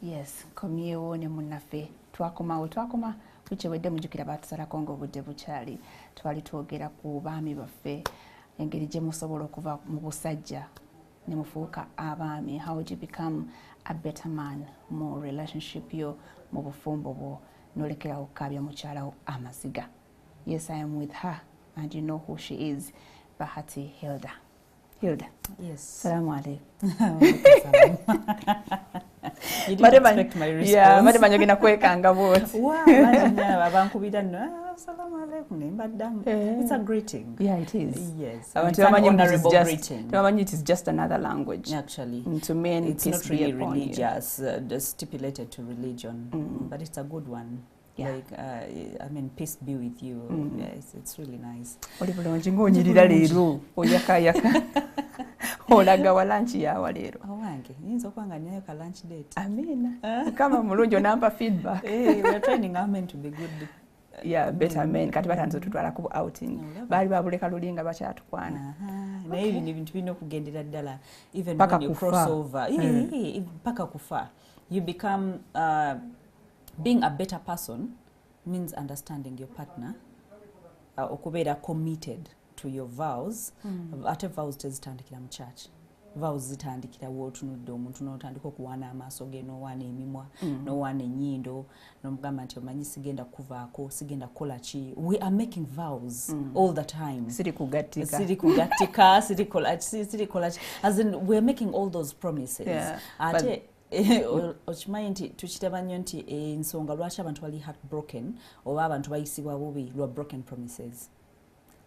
Yes, komyewo ne munaffe twakoma wikyewedde mujjukira batusalako ng'obudde bukyali twali twogera ku baami baffe engeri gye musobola okuva mu busajja ne mufuuka abaami. How would you become a better man mu relationship yo mu bufumbo bwo n'olekera okukaabya mukyalawo amaziga? Yes, I am with her and you know who she is. Bahati Hilda. Yes. Salamu alaikum. You didn't expect my response. Yeah, madema nyogena kwekanga bwoti. Wow, imagine abankubira no. Salamu alaikum nimbaddamu. It's a greeting. Yeah, it is. Yes. It's an honorable greeting. It is just another language. Actually. To men, it's not really religious, stipulated to religion, but it's a good one. Yeah. Like, I mean, peace be with you. Yes, it's really nice. Oli bulungi ng'onyirira leero oyakayaka olaga wa lunch yawa leero. Awange nyinza okwanga nyayo ka lunch date. Amina. Kama mulungi onampa feedback. Hey, we are training our men to be good. Yeah, better men. Kati batanze tutwala ku outing. Bali babuleka lulinga bakyatukwana. Naye ebintu ebintu bino okugendera ddala even paka when you cross over. Paka kufa. You become being a better person means understanding your partner, okubeera committed to your vows. Ate vows tezitandikira mu church. Vows zitandikira w'otunudde omuntu n'otandika okuwaana amaaso ge n'owaana emimwa n'owaana ennyindo n'omugamba nti omanyi sigenda kuvaako sigenda kukola ki. We are making vows all the time. Siri kugattika siri kola ki. As in, we are making all those promises. Yeah, ate okimanyi nti tukitaba nnyo nti ensonga lwaki abantu bali heartbroken oba abantu bayisibwa bubi lwa broken promises.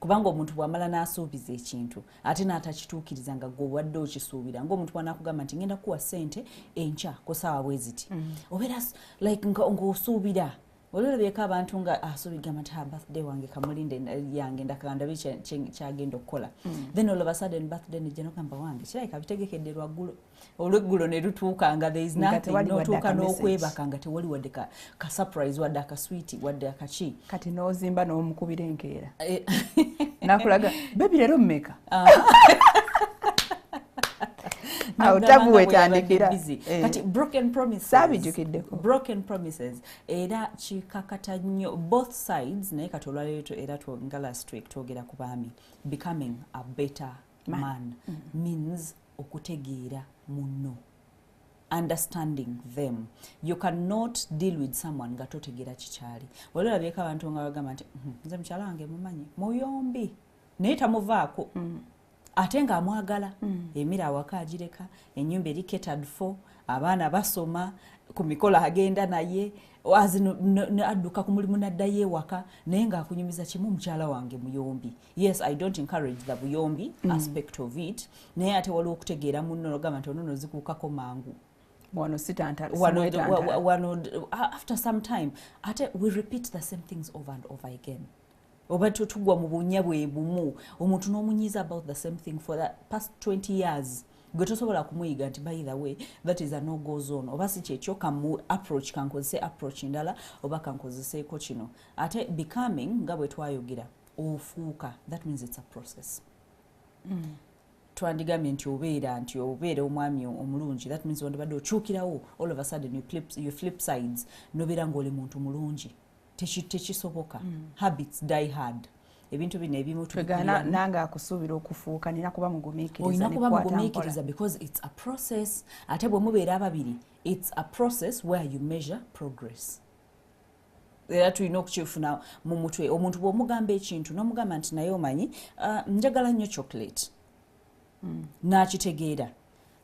Kubanga omuntu bw'amala n'asuubiza ekintu ate n'atakituukiriza nga gwe obadde okisuubira ng'omuntu bw'anaakugamba nti ngenda kuwa ssente enkya ku ssaawa bwe ziti obeera like ng'osuubira olwolabyeeko abantu nga asuubigamba nti birthday wange kamulinde yange ndakandabe kyagenda okukola. Then all of a sudden birthday nejja n'ogamba wange kirabika bitegekedde lwaggulo olweggulo ne lutuuka nga there is nothing n'otuuka n'okwebaka nga tewali wadde ka surprise wadde akaswiti wadde akaki kati n'ozimba n'omukubira enkeera nakulaga bebi leero mmeka tabu wetandikira kati broken promises era kikakata nnyo both sides naye kati olwaleero era nga last week twogera ku baami becoming a better man means okutegeera munno, understanding them. You cannot deal with someone nga totegeera kikyali. Olwolabyeeko abantu nga bagamba nti nze mukyala wange mumanyi muyombi naye tamuvaako ate nga amwagala emira awaka agireka ennyumba eri catered for abaana basoma ku mikolo agenda naye adduka ku mulimu n'addayo ewaka naye ng'akunyumiza kimu mukyala wange muyombi. Yes, I don't encourage the buyombi aspect of it naye ate waliwo okutegeera munno nogamba nti onono zikuukako mangu after some time ate we repeat the same things over and over again. Oba tugwa mu bunya bwe bumu omuntu n'omunyiza about the same thing for the past 20 years gwe tosobola kumuyiga nti by the way that is a no go zone oba si kyekyo kamu approach kankozese approach ndala oba kankozeseeko kino ate becoming nga bwe twayogera ofuuka that means it's a process. Twandigambye nti obeera omwami omulungi that means wandibadde okyukirawo all of a sudden you flip sides nobeera ng'oli muntu mulungi tekisoboka. Habits die hard. Ebintu bino ebimu tugana nanga akusuubira okufuuka nina kuba mugumiikiriza because it's a process. Ate bwe mubeera ababiri it's a process where you measure progress. Era tulina okukifuna mu mutwe omuntu bw'omugamba ekintu n'omugamba nti naye omanyi njagala nnyo chocolate n'akitegeera.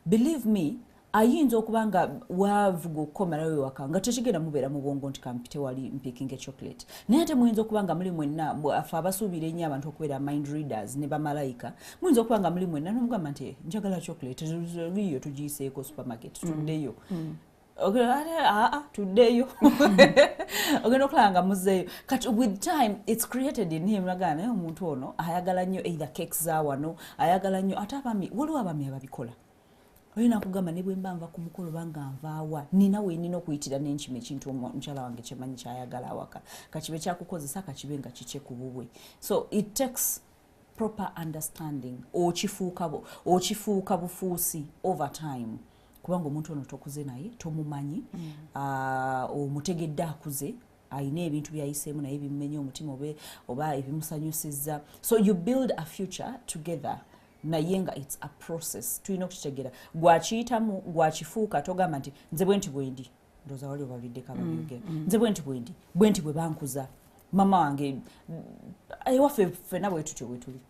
Believe me ayinza okuba nga waavuga okukomerayo ewaka nga tekigenda mubeera mu bwongo nti kampite wali mpikinga chocolate naye ate muyinza okuba nga muli mwenna afe abasuubira ennyo abantu okubeera mind readers ne bamalayika muyinza okuba nga muli mwenna n'omugamba nti njagala chocolate liyo tugiyiseeko supermarket tuddeyo tuddeyo ogenda okulaba nga muzzeeyo kati with time it's created in him nagana naye omuntu ono ayagala nnyo either cakes za wano ayagala nnyo ate abami waliwo abami ababikola olina kugamba ne bwe mba nva ku mukolo banga nvaawa nina nina okuyitira n'enkima ekintu omukyala wange kyemanyi kyayagala awaka kakibe kyakukozesa kakibe nga kikye ku bubwe. So it takes proper understanding okifuuka bufuusi over time kubanga omuntu ono tokuze naye tomumanyi omutegedde akuze ayina ebintu byayiseemu naye bimumenye omutima oba ebimusanyusizza. So you build a future together naye nga it's a process. Tulina okukitegera gwakiyitamu gwakifuuka togamba nti nze bwenti bwendi ndoza wali obaliddeko ababyogera nze bwenti bwenti bwe bankuza mama wange ewaffe ffenna bwe tutyo bwe tuli.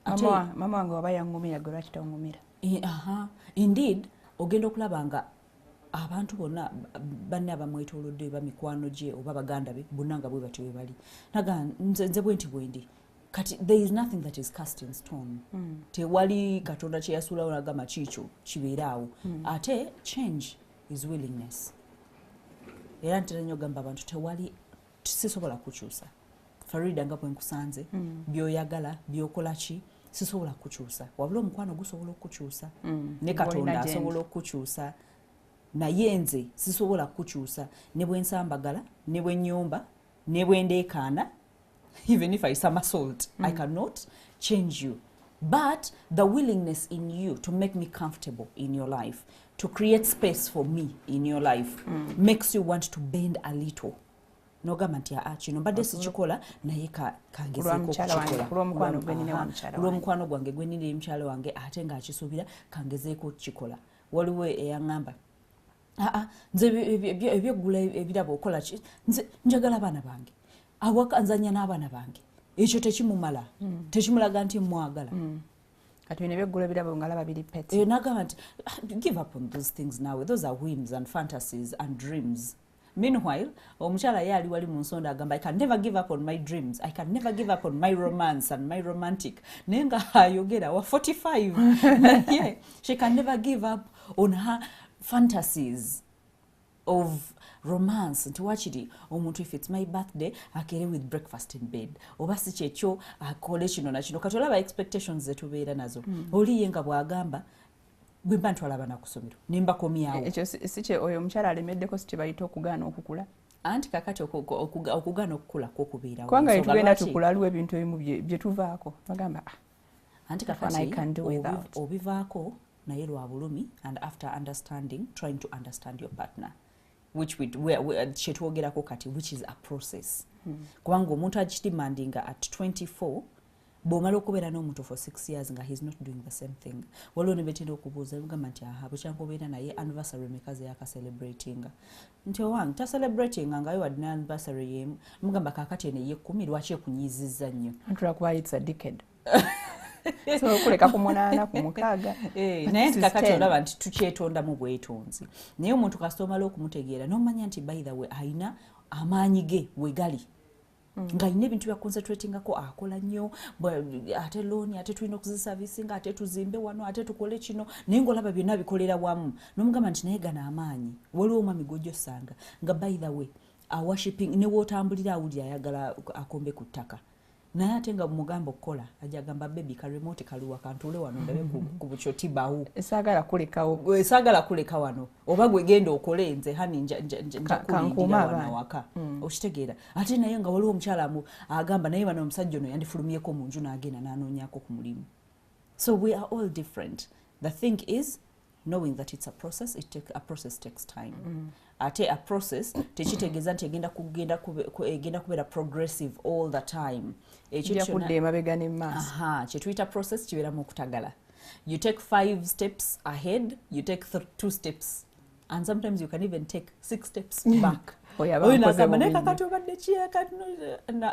Mama wange waba yaŋŋumira gwe lwaki taŋŋumira. Indeed ogenda okulaba nga abantu bonna banne abamwetoolodde oba mikwano gye oba baganda be bonna nga bwe batyo bwe bali naga nze bwenti bwendi. Kati there is nothing that is cast in stone. Tewali Katonda kye yasuulawo n'agamba kiikyo kibeere awo. Ate change is willingness. Era ntera nnyo ogamba abantu tewali sisobola kukyusa. Farida nga bwe nkusanze by'oyagala by'okola ki sisobola kukyusa. Wabula omukwano gusobola okukyusa. Ne Katonda asobola okukyusa. Naye nze sisobola kukyusa ne bwe nsambagala ne bwe nnyomba ne bwe ndeekaana. Even if I somersault, I cannot change you. But the willingness in you to make me comfortable in your life, to create space for me in your life, makes you want to bend a little. Nogamba nti kino mbadde sikikola naye kangezeeko okukikola. Olw'omukwano gwange gwe nnina mukyala wange ate ng'akisuubira kangezeeko okukikola. Waliwo eyaŋŋamba nze ebyeggula ebirabo okola ki nze njagala abaana bange. Awaka nzanya n'abaana bange ekyo tekimumala tekimulaga nti mwagala kati bino ebyeggula birabo ngalaba biri pet nagamba nti give up on those things now. Those are whims and fantasies and dreams. Meanwhile omukyala ye ali wali mu nsonda agamba I can never give up on my dreams, I can never give up on my romance and my romantic. Naye nga ayogera wa 45 yeah, she can never give up on her fantasies of romance. Nti wakiri omuntu if it's my birthday akere with breakfast in bed oba si kyekyo akole kino na kino. Kati olaba expectations zetubeera nazo oliye nga bwagamba bwe mba ntwala abaana ku ssomero nimba komyawo ekyo si kye oyo omukyala alemeddeko si kye bayita okugaana okukula. Anti kakati okugaana okukula kwokubeerawo kubanga tugenda tukula aliwo ebintu ebimu bye tuvaako bagamba anti kakati obivaako naye lwa bulumi and after understanding trying to understand your partner which kyetwogerako kati which is a process. Kubanga omuntu agidemandinga at 24 bw'omala okubeera n'omuntu for 6 years nga he's not doing the same thing. Waliwo ne betenda okubuuza bugamba nti bukyanka obeera naye anniversary mekazi yakacelebratinga nti owange taselebratinga ngayo wadde anniversary yemu mugamba kakati eno ye 10 lwaki ekunyizizza nnyo antula kuba it's a decade so kuleka ku 8 ku 6 naye kakati olaba nti tukyetondamu bwetonzi. Naye omuntu kasita omala okumutegeera n'omanya nti by the way ayina amaanyi ge wegali nga ayina ebintu bya concentratingako akola nnyo ate looni ate tulina okuzisavisinga ate tuzimbe wano ate tukole kino naye ng'olaba byonna bikolera wamu n'omugamba nti naye gana amaanyi. Waliwo omwami gw'ojjosanga nga by the way awashiping ne wootambulira awulira ayagala akombe ku ttaka naye ate nga mugamba okukola ajja agamba baby ka remote kaluwa kantuule wano ndabe ku bukyoti bawu esaagala kuleka wano oba gwe genda okole nze hani njakulindira wano waka okitegeera. Ate naye nga waliwo omukyala agamba naye bano omusajja ono yandifulumyeko mu nju n'agenda n'anoonyaako ku mulimu. So we are all different. The thing is knowing that it's a process, a process takes time. Ate a process tekitegeeza nti egenda kubeera progressive all the time. Ekyo kudde emabega ne maaso. Kye tuyita process kibeeramu okutagala. You take 5 steps ahead, you take 2 steps, and sometimes you can even take 6 steps back. Oyinagamba naye kakati obadde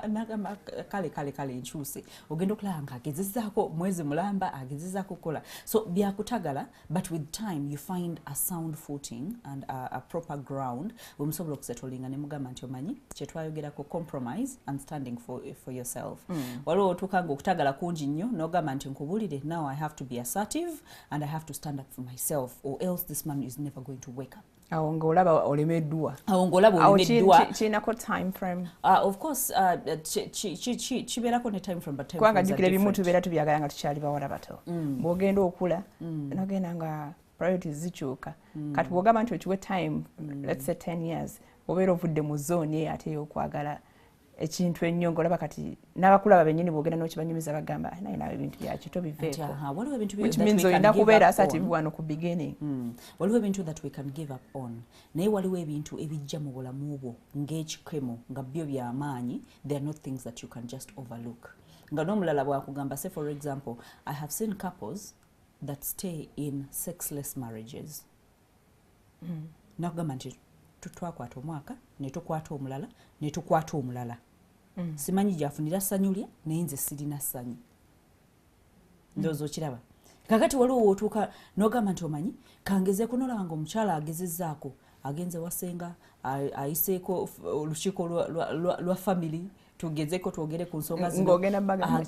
nagamba kale nkyuse ogenda okulaba nga agezezaako mwezi mulamba agezezaako okukola. So byakutagala but with time you find a sound footing and a proper ground wemusobola okusettlinga ne mugamba nti omanyi kyetwayogerako compromise and standing for yourself. Waliwo otuukanga okutagala kungi nnyo n'ogamba nti nkubulire now I have to be assertive and I have to stand up for myself or else this man is never going to wake up. Awo ng'olaba olemeddwa. Kirinako time frame. Of course kibeerako ne time frame but time kubanga jjukira ebimu tubeera tubyagala nga tukyali bawala bato. Bw'ogenda okula nogenda nga priorities zikyuka. Kati bw'ogamba nti okiwe time let's say 10 years obeera ovudde mu zone ate ey'okwagala ekintu ennyo ng'olaba kati n'abakulaba bennyini bwogenda n'okibanyumiza bagamba naye nawe ebintu byakyo tobiveeko which means olina kubeera assertive wano ku beginning. Waliwo ebintu that we can give up on naye waliwo ebintu ebijja mu bulamu bwo ng'ekikemo nga byo by'amaanyi. They are not things that you can just overlook. Nga n'omulala bwakugamba, say for example, I have seen couples that stay in sexless marriages. Nakugamba nti twakwata omwaka ne tukwata omulala ne tukwata omulala. Simanyi gyafunira ssanyu lye naye nze sirina ssanyu. Ndowooza okiraba. Kakati waliwo wootuuka n'ogamba nti omanyi kangezeeko n'olaba ng'omukyala agezezzaako agenze wasenga ayiseeko olukiiko lwa family tugezeeko twogere ku nsonga zino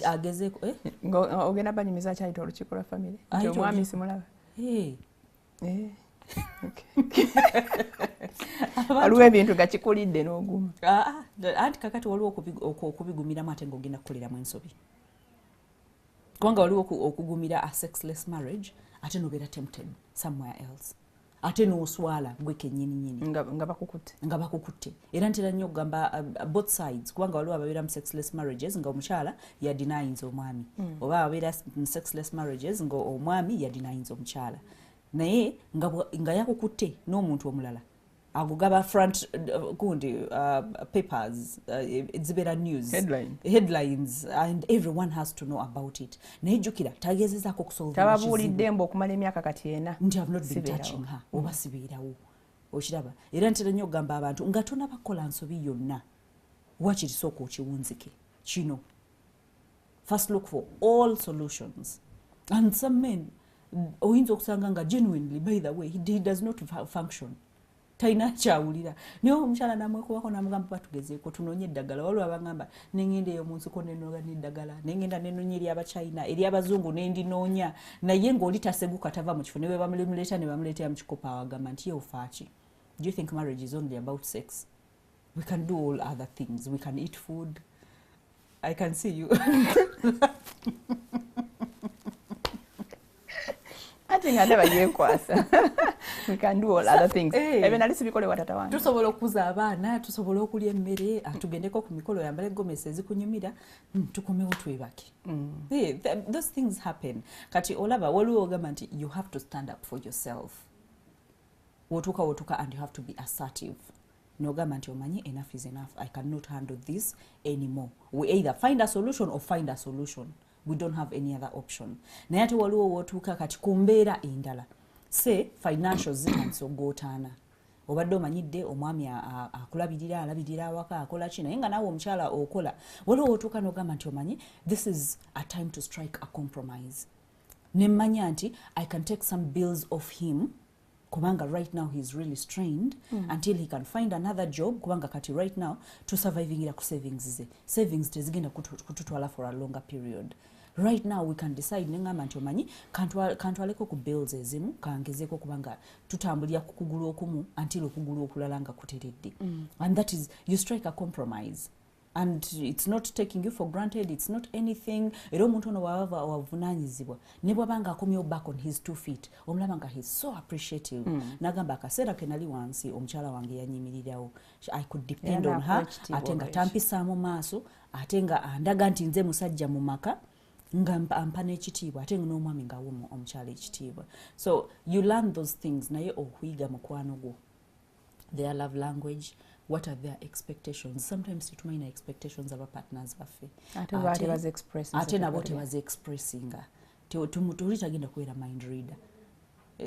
agezeeko ng'ogenda banyumiza kyayita olukiiko lwa family nti omwami simulaba. Waliwo ebintu nga kikulidde n'oguma. Anti kakati waliwo okubigumiramu ate ng'ogenda kukoleramu ensobi. Kubanga waliwo okugumira a sexless marriage ate n'obeera tempted somewhere else. Ate n'oswala gwe kennyini nga bakukutte. Era ntera nnyo okugamba both sides kubanga waliwo ababeera mu sexless marriages nga omukyala yadenayinza omwami oba ababeera mu sexless marriages nga omwami yadenayinza omukyala. Naye nga yakukutte n'omuntu omulala agugaba front papers, zibeera news headlines and everyone has to know about it. Naye jjukira tagezezaako okusolva tababuulidde mbu okumala emyaka kati ena nti have not been touching her oba sibeerawo. Okiraba. Era ntera nnyo okugamba abantu nga tonabakola nsobi yonna wakiri sooka okiwunzike kino. First look for all solutions. And some men oyinza okusanga nga genuinely by the way he does not function. Taina kyawulira. Naye omukyala namwekubako namugamba batugezeeko tunoonye eddagala. Waliwo abagamba nengenda eyo mu nsiko nenoga n'eddagala nengenda nenoonya eri abachina eri abazungu nendinoonya naye ng'oli taseguka tava mu kifo ne bwe bamuleeta ne bamuleetera mu kikopo awagamba nti ye ofaaki. Do you think marriage is only about sex? We can do all other things. We can eat food. I can see you. Ate nga ndaba yeekwasa. We can do all other things. Ebyo nali sibikolebwa tata wange. Tusobola okuza abaana, tusobola okulya emmere, tugendeko ku mikolo yambale gomesi ezikunyumira, tukomewo twebake. Those things happen. Kati olaba waliwo ogamba nti you have to stand up for yourself. Wotuka and you have to be assertive. Nogamba nti omanyi enough is enough. I cannot handle this anymore. We either find a solution or find a solution. We don't have any other option. Naye ate waliwo wotuuka kati ku mbeera endala. Say financial zitanso gootaana. Obadde omanyidde omwami alabirira awaka akola ki naye nga naawe omukyala okola. Waliwo wotuuka n'ogamba nti omanyi this is a time to strike a compromise. Ne mmanya nti I can take some bills off him kubanga right now he's really strained until he can find another job kubanga kati right now to survivingira ku savings ze. Savings tezigenda kututwala for a longer period. Right now we can decide nengamba nti omanyi kantwaleko ku bills ezimu kangezeeko kubanga tutambulira ku kugulu okumu until okugulu okulala nga kuteredde. And that is you strike a compromise. And it's not taking you for granted, it's not anything. Era omuntu ono wavunaanyizibwa ne bw'abanga akomyewo back on his 2 feet omulaba nga he's so appreciative. Nagamba akaseera ke nali wansi omukyala wange yanyimirirawo. I could depend on her ate nga tampisaamu maaso ate nga andaga nti nze musajja mu maka nga ampa n'ekitiibwa ate n'omwami nga awo omukyala ekitiibwa. So you learn those things naye okuyiga mukwano gwo. Their love language, what are their expectations? Sometimes tutumanya expectations of our partners baffe. Ate nabo tebazi expressinga. Tuli tagenda kubeera mind reader.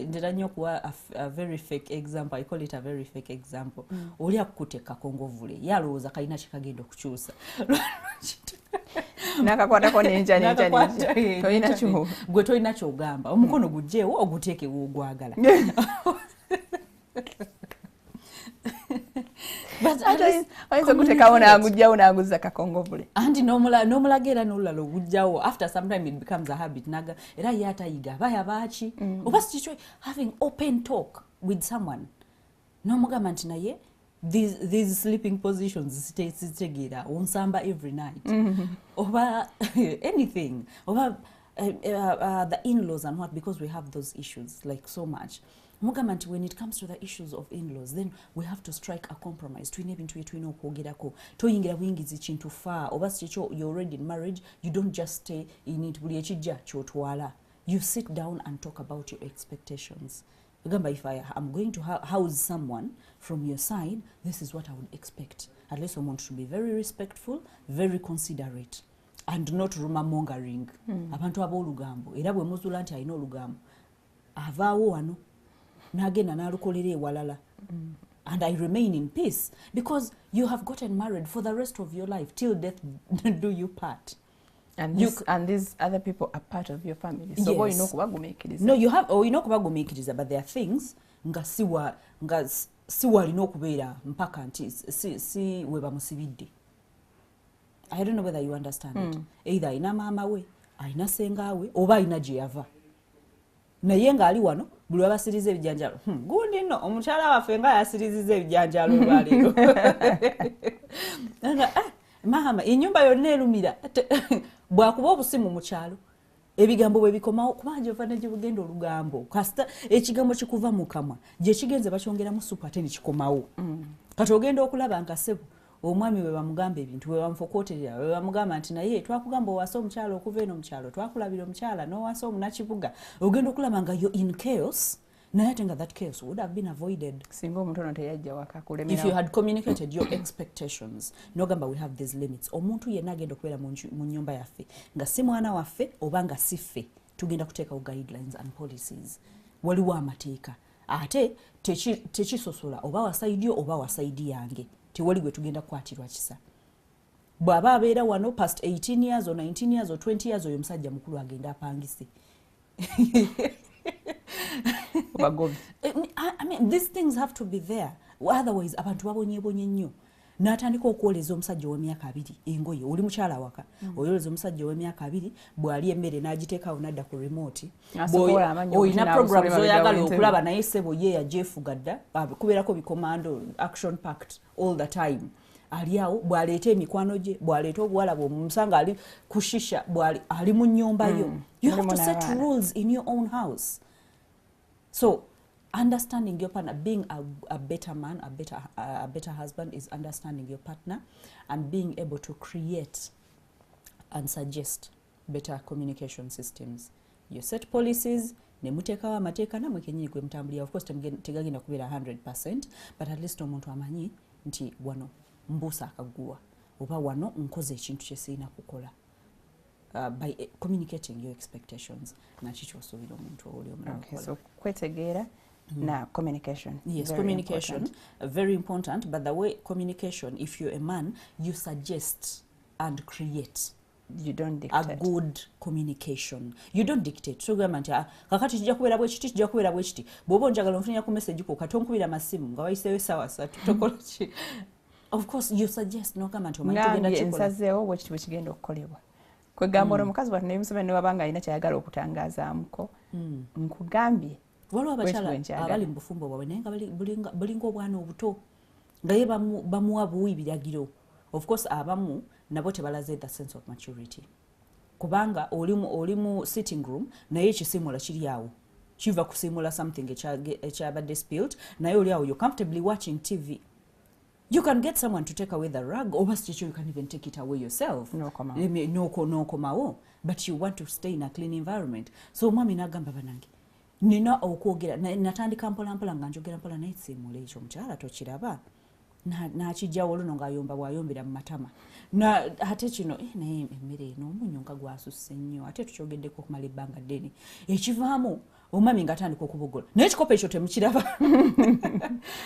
Ndera nnyo kuwa a very fake example. I call it a very fake example. Oli akukute kakongovule yalowooza kalina kikagenda okukyusa. Nakakwatako nenja gwe tolina kyogamba omukono gujjeewo oguteekewo ogwagala. Oyinza okuteekawo n'agujjawo n'aguzza kakongovule anti n'omulaga era n'olulala ogujjawo after some time it becomes a habit naga era ye atayiga abaya baaki oba sikichwe having open talk with someone n'omugamba nti naye these sleeping positions zitegeera onsamba every night oba anything oba the in-laws and what because we have those issues like so much mugamba nti when it comes to the issues of in-laws, then we have to strike a compromise. Tulina ebintu bye tulina okwogerako. Toyingira buyingizi kintu faa. Oba si kyo, you're already in marriage, you don't just stay in it. Buli ekijja kyotwala. You sit down and talk about your expectations. Remember, if I am going to house someone from your side, this is what I would expect. At least I want to be very respectful, very considerate, and not rumor mongering. Abantu ab'olugambo. Era bwe muzula nti alina olugambo. Avaawo wano. N'agenda n'alukolera ewalala. And I remain in peace. Because you have gotten married for the rest of your life. Till death do you part. And these other people are part of your family. So yes. No, you have, or you know kubagumiikiriza, but there are things nga siwa lino okubeera mpaka nti si we bamusibidde. I don't know whether you understand it. Either alina maama we, alina senga we, oba alina gye yava. Naye nga ali wano buli wabasiriza ebijanjalo. Gundi nno omukyala waffe nga yasiriziza ebijanjalo olwaleero. Mahama ennyumba yonna erumira bwakuba obusimu mu kyalo ebigambo bwe bikomawo kubanga ovana gye bugenda olugambo kasita ekigambo kikuva mu kamwa gye kigenze bakyongeramu supu ate ne kikomawo kati ogenda okulaba nga ssebo omwami bwe bamugamba ebintu bwe bamufokooterera bwe bamugamba nti naye twakugamba owasa omukyalo okuva eno mu kyalo twakulabira omukyala n'owasa omunakibuga ogenda okulaba nga yo in chaos. Naye ate nga that chaos would have been avoided singa omuntu ono teyajja waka kulemera. If you had communicated your expectations. Nogamba we have these limits. Omuntu yenna agenda okubeera mu nnyumba yaffe nga si mwana waffe oba nga si ffe tugenda kuteekawo guidelines and policies. Waliwo amateeka ate tekisosola oba wasaidi oba wasaidi yange tewali gwe tugenda kukwatirwa kisa. Bw'aba abeera wano past 18 years or 19 years or 20 years oyo musajja mukulu agenda apangise. I mean, these things have to be there. Otherwise, abantu babonyebonye nnyo. N'atandika okwoleza omusajja w'emyaka 2 engoye oli mukyala waka. Oyoleza omusajja w'emyaka 2 bw'ali emmere n'agiteekawo n'adda ku remote. Oyina programs oyagala okulaba naye ssebo ye yajeefuga dda kubeerako bikomando action packed all the time. Ali awo bw'aleeta emikwano gye bw'aleeta obuwala bw'omusanga ali kushisha ali mu nnyumba yo. You have to set rules in your own house. So, understanding your partner, being a better man, a better husband is understanding your partner and being able to create and suggest better communication systems. You set policies, ne muteekawo amateeka namwe kennyini kwe mutambulira. Of course, tegagenda kubeera 100%, but at least omuntu amanyi nti wano mbuusa akaguwa oba wano nkoze ekintu kye sirina kukola. By communicating your expectations. Okay, so kwetegeera na communication. Yes, very communication important. Very important. But the way communication, if you're a man, you suggest and create. You don't dictate. A good communication. You don't dictate. So gamba kakati kijja kubeera bwe kiti kijja kubeera bwe kiti. Bw'oba njagala onfunya ku message ko katonkubira masimu nga wayiseeyo sawa satu tokola ki. Of course you suggest no gamba nti omanyi tugenda kikola. Nsazeewo bwe kiti bwe kigenda okukolebwa. Kwegamba omukazi bw'atuna ebimusome ne wabanga alina kyayagala okutangazaamuko nkugambye waliwo abakyala abali mu bufumbo bwabwe naye nga bulinga obwana obuto nga ye bamuwa buwi biragiro. Of course abamu nabo tebalaze the sense of maturity kubanga oli mu sitting room naye ekisimula kiri awo kiva kusimula something ekyabadde spilled naye oli awo you're comfortably watching TV. You can get someone to take away the rug, or you can even take it away yourself. No koma. No koma. But you want to stay in a clean environment. So mami nagamba banange. Nina okwogera natandika mpola nga njogera mpola naye simule ekyo mukyala tokiraba. N'akijja woluno ng'ayomba bw'ayombera mu matama. Ate kino naye emmere eno omunyo nga gwasusse nnyo ate tukyogeddeko okumala ebbanga ddene. Ekivaamu omwami ng'atandika okubogola naye ekikopo ekyo temukiraba.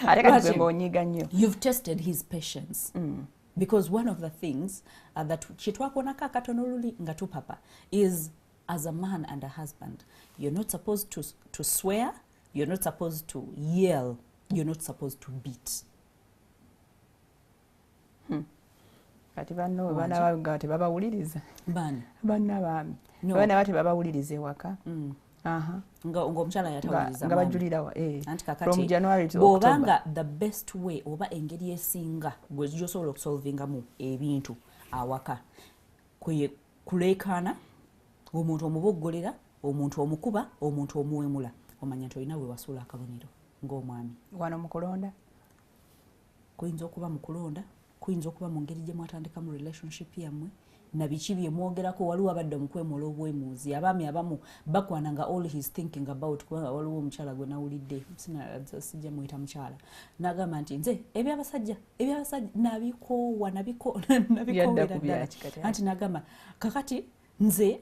Ate kati gwe ng'onyiiga nnyo. You've tested his patience. Because one of the things that kitwakonako akatono luli nga tupapa is as a man and a husband you're not supposed to swear, you're not supposed to yell, you're not supposed to beat. Kati banno baana baga tebabawuliriza. Bani? Banna baami. Baana bati babawuliriza ewaka. Nga omukyala yatawuliriza. Nga bajulirawa from January to October. Bw'obanga the best way oba engeri esinga gwe gy'osobola okusolvingamu ebintu awaka kuleekaana omuntu omuboggolera omuntu omukuba omuntu omuwemula omanya nti olina we wasuula akabonero ng'omwami wano mu kulonda kuyinza okuba mu kulonda kuyinza okuba mu ngeri gye mwatandika mu relationship yammwe na biki bye mwogerako waliwo abadde omukwemola obwemuuzi abaami abamu bakwananga all he's thinking about kubanga waliwo omukyala gwe nawulidde sijja muyita mukyala n'agamba nti nze ebyabasajja nabikoowa anti n'agamba kakati nze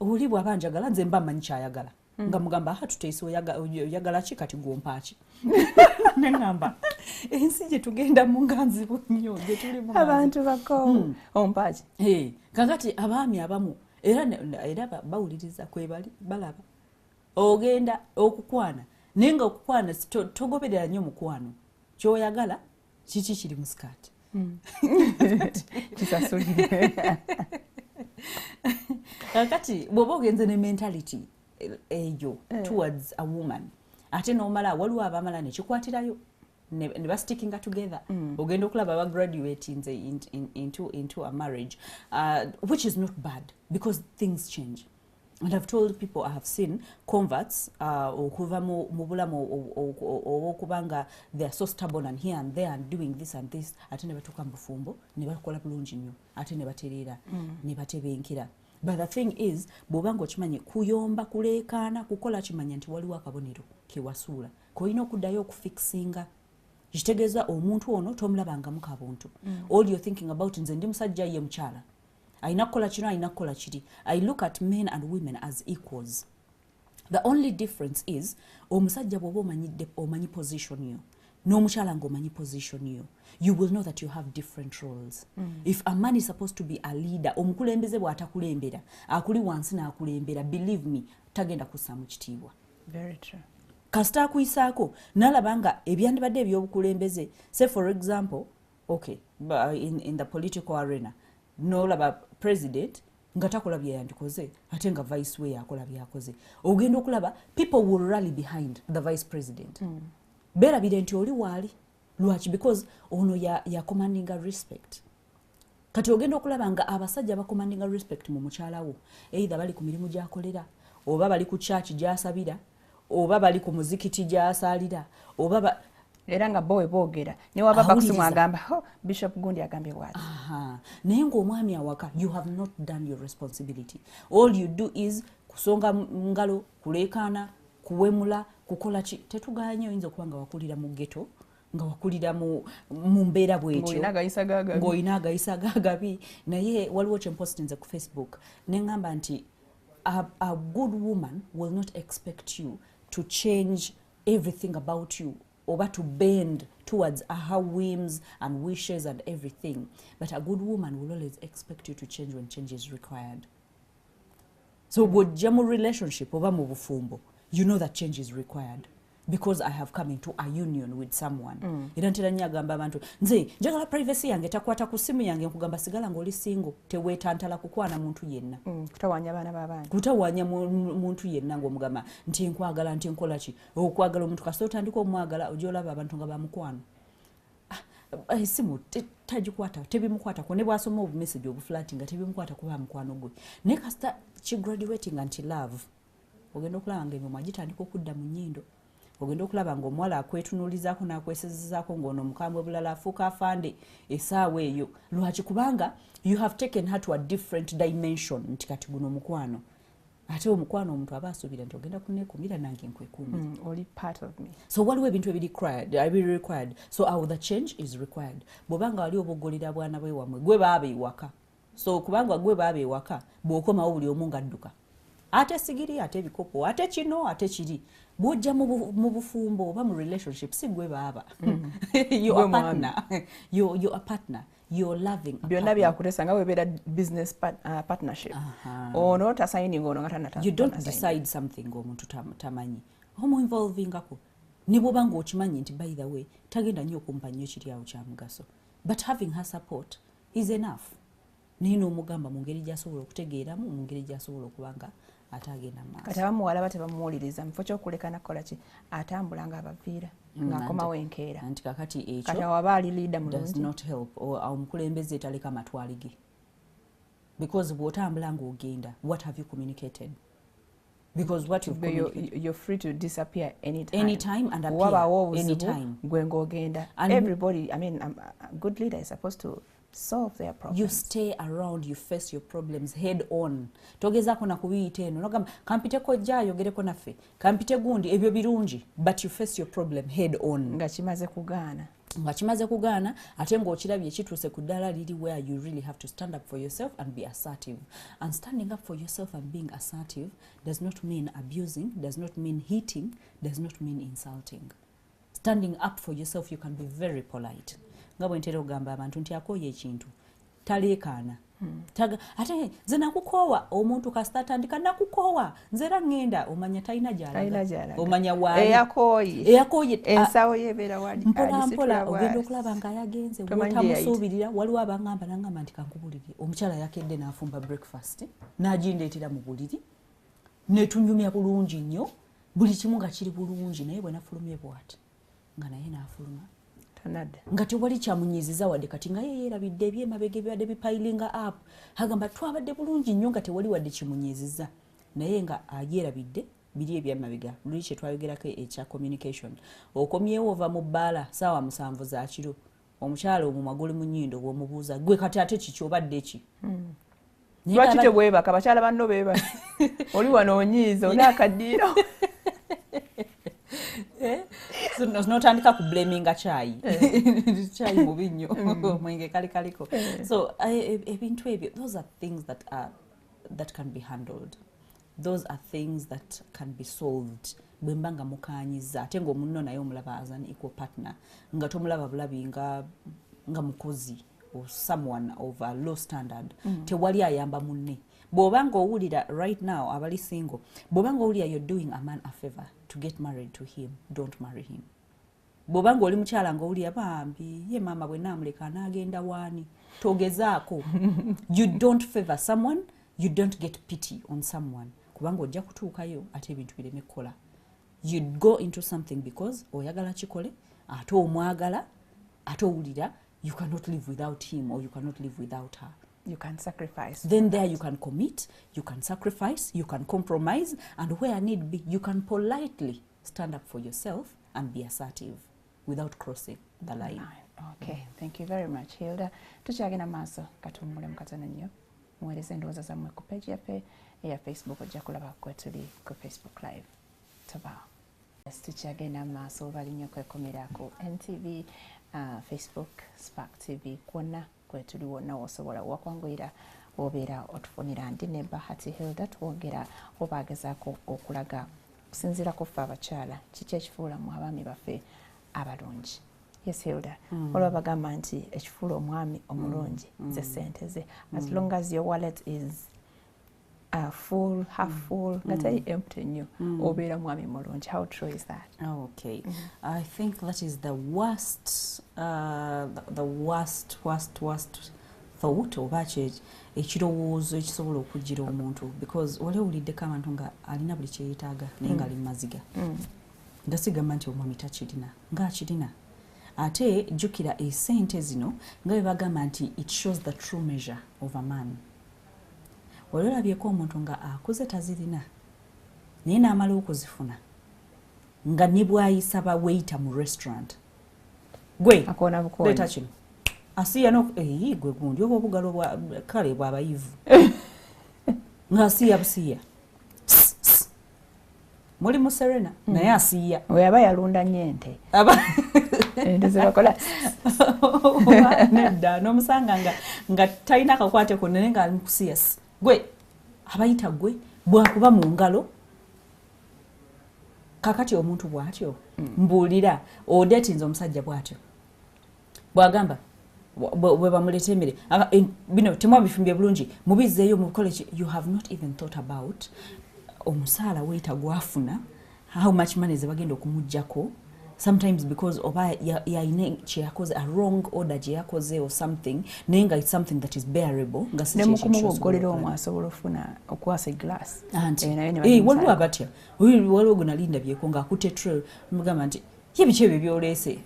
oli bw'aba njagala nze mba mmanyi kyayagala nga mugamba tuteese oyagala ki kati gwompaaki neŋŋamba ensi gye tugenda mu nga nzibu nnyo gye tuli mu abantu bako ompaaki kakati abaami abamu era bawuliriza kwebali balaba ogenda okukwana naye nga okukwana togoberera nnyo mukwano kyoyagala kiki kiri mu sikaati kisasulire kakati bw'oba ogenze ne mentality eyo towards a woman ate n'omala waliwo abamala nekikwatirayo ne bastickinga together ogenda okulaba bagraduate into a marriage which is not bad because things change. And I've told people, I have seen converts okuva mu bulamu okubanga they are so stubborn and here and there and doing this and this ate ne batuuka mu bufumbo ne bakola bulungi nnyo ate ne batereera ne batebenkera. But the thing is bw'obanga okimanyi kuyomba kuleekaana kukola kimanya nti waliwo akabonero kewasuula kolina okuddayo okufixinga kitegeeza omuntu ono tomulabangamu kabuntu all you're thinking about nze ndi musajja ye mukyala ayina kukola kino ayina kukola kiri. I look at men and women as equals. The only difference is omusajja bw'oba omanyi position yo n'omukyala ng'omanyi position yo, you will know that you have different roles. If a man is supposed to be a leader, omukulembeze bw'atakulembera akuli wansi n'akulembera, believe me tagenda kussaamu kitiibwa. Very true. Kasita akuyisaako n'alaba nga ebyandibadde eby'obukulembeze, say for example, okay, in the political arena n'olaba president nga takola bye yandikoze ate nga vice we yakola byakoze, ogenda okulaba people will rally behind the vice president. Berabire nti oli waali lwaki because ono ya commanding respect. Kati ogenda okulaba nga abasajja ba commanding respect mu mukyala wo either bali ku mirimu gy'akolera oba bali ku church gy'asabira oba bali ku muzikiti gy'asaalira oba era nga bowe boogera ne waba bakusimu agamba Bishop Gundi agambye bwati. Naye ng'omwami awaka you have not done your responsibility. All you do is kusonga ngalo, kuleekaana, kuwemula, kukola ki. Tetuganye oyinza okuba nga wakulira mu ghetto nga wakulira mu mbeera bwetyo ng'olina agayisa gagabi. Naye waliwo kyempostinze ku Facebook neŋŋamba nti a good woman will not expect you to change everything about you or to bend towards her whims and wishes and everything. But a good woman will always expect you to change when change is required. So bw'ojja mu relationship oba mu bufumbo, you know that change is required because I have come into a union with someone. Era ntera nnyo agamba abantu nze njagala privacy yange takwata ku simu yange nkugamba sigala ng'oli single teweetantala kukwana muntu yenna. Kutawanya abaana b'abantu. Kutawanya muntu yenna ng'omugamba nti nkwagala nti nkola ki. Okwagala omuntu kasita otandika omwagala ojja olaba abantu nga bamukwano. Esimu tagikwata tebimukwatako ne bw'asoma obumessage obuflati nga tebimukwata kuba mukwano gwe. Naye kasita kigraduating anti love ogenda okulaba ng'emimwa gitandika okudda mu nnyindo. Ogenda okulaba ng'omuwala akwetunuulizaako n'akwesezezaako ng'ono omukambwe bulala afuuka afande essaawa eyo. Lwaki? Kubanga you have taken her to a different dimension nti kati guno omukwano. Ate omukwano omuntu aba asuubira nti ogenda kunneekumira nange nkwekuumira. Oli part of me. So waliwo ebintu ebiri required. So the change is required. Bw'obanga wali obuggolera bwana bwe wamwe gwe baaba ewaka. So kubanga gwe baaba ewaka bw'okomawo buli omu ng'adduka. Ate sigiri ate bikopo ate kino ate kiri. Bw'ojja mu bufumbo oba mu relationship si gwe baaba. You're a partner. You're a partner. You're loving. Byonna byakulesa nga webeera business partnership. Ono tasigning ono nga tanata. You don't decide something ng'omuntu tamanyi. Omu involvingako. Ne bw'oba ng'okimanyi nti by the way tagenda nnyo okumpa nnyo kiri awo kya mugaso. But having her support is enough. Naye n'omugamba mu ngeri gy'asobola okutegeeramu mu ngeri gy'asobola okuba nga ate agenda mu maaso. Kati abamuwala batebamuwuliriza mu kifo ky'okulekana kukola ki atambula ng'abaviira ng'akomawo enkeera. Anti kakati ekyo kati waba ali leader mulungi does not help omukulembeze taleka matwali ge. Because bw'otambula ng'ogenda what have you communicated? because what you've you're free to disappear anytime and appear anytime. Everybody, I mean, a good leader is supposed to solve their problems. You stay around, you face your problems head on. Togezako na kubiyita eno nogamba kampiteko jja yogereko naffe kampite gundi ebyo birungi, but you face your problem head on nga kimaze kugaana ate ng'okirabye ekituuse ku ddala liri where you really have to stand up for yourself and be assertive. And standing up for yourself and being assertive does not mean abusing, does not mean hitting, does not mean insulting. Standing up for yourself, you can be very polite. Nga bwe ntera ogamba abantu nti akooye ekintu taleekaana. Ate nze nakukoowa omuntu kasita atandika nakukoowa nze era ŋŋenda omanya talina gy'alaga omanya waali eyakooye ensawo yebeera wali mpola ogenda okulaba nga yagenze wotamusuubirira waliwo abangamba nangamba nti kankubulire omukyala yakedde n'afumba breakfast n'agindeetera mu buliri netunyumya bulungi nnyo buli kimu nga kiri bulungi naye bwe nafulumye bw'ati nga naye n'afuluma nga tewali kyamunyiiziza wadde kati nga yeerabidde ebyemabega ebibadde bipilinga up agamba twabadde bulungi nnyo nga tewali wadde kimunyiiziza naye nga yeerabidde biri ebyemabega luli kye twayogerako ekya communication. Okomyewo ova mu bbaala ssaawa 7 za kiro omukyala omumwa guli mu nnyindo bw'omubuuza gwe kati ate kiki obadde ki lwaki tebwebaka bakyala banno beebaka oli wano onyiiza oli akaddiiro so n'otandika ku blaminga chai chai mu binnyo mwenge kaliko. So ebintu ebyo, those are things that can be handled. Those are things that can be solved. Bwemba nga mukaanyiza ate ng'omunno naye omulaba as an equal partner nga tomulaba bulabi nga mukozi or someone of a low standard tewali ayamba munne. Bw'obanga owulira right now abali single, bw'obanga owulira you're doing a man a favor to get married to him, don't marry him. Bw'obanga oli mukyala ng'owulira bambi ye maama bwe naamuleka n'agenda waani togezaako. You don't favor someone, you don't get pity on someone. Kubanga ojja kutuukayo ate ebintu bireme kukola. You'd go into something because oyagala kikole ate omwagala ate owulira you cannot live without him or you cannot live without her. You can sacrifice. Then there you can commit, you can sacrifice, you can compromise, and where need be, you can politely stand up for yourself and be assertive without crossing the line. Okay, thank you very much, Hilda. Tukyagenda maaso katuwummule mukatono nnyo. Muweereze endowooza zammwe ku page yaffe eya Facebook ojja kulaba kwe tuli ku Facebook Live. Tabaawo. Tukyagenda maaso obali nnyo kwekomera ku NTV, Facebook, Spark TV, kwonna kwe tuli wonna wosobola wakwanguyira obeera otufunira ndi ne Bahati Hilda twogera obagezaako okulaga kusinziira ku ffe abakyala kiki ekifuula mu abaami baffe abalungi. Yes, Hilda. Olwo bagamba nti ekifuula omwami omulungi ze ssente ze. As long as your wallet is full, half full, not empty nnyo, obeera mwami mulungi. How true is that? Okay. I think that is the worst thought oba ekirowoozo ekisobola okugira omuntu, because wali owuliddeko abantu nga alina buli kyeyetaaga naye nga ali mumaziga nga sigamba nti omwami takirina ng'akirina. Ate jjukira essente zino nga bwe bagamba nti it shows the true measure of a man. Wali olabyeko omuntu nga akuze tazirina naye n'amala okuzifuna nga ne bw'ayisa baweita mu restaurant gwe akoona bukoona leeta kino asiya gwe gundi oba obugalo kale bw'abayivu ng'asiya busiya muli mu Serena naye asiya we aba yalunda nnyo ente ente ze bakola nedda n'omusanga nga talina akakwateko naye nga ali mu kusiya gwe abayita gwe bwakuba mu ngalo kakati omuntu bw'atyo mbuulira odetinze omusajja bw'atyo bw'agamba bwe bamuleta emmere bino temwabifumbye bulungi mubizzeeyo mukole ki. You have not even thought about omusaala weeta gwafuna how much money ze bagenda okumuggyako sometimes because oba yayina kyeyakoze a wrong order gyeyakoze or something naye nga it's something that is bearable nga nemukumubogolera omwe asobola ofuna okwasa eglass waliwo abatya waliwo gwe nalindabyeko ng'akutte trail mugamba nti ye biki ebyo byoleese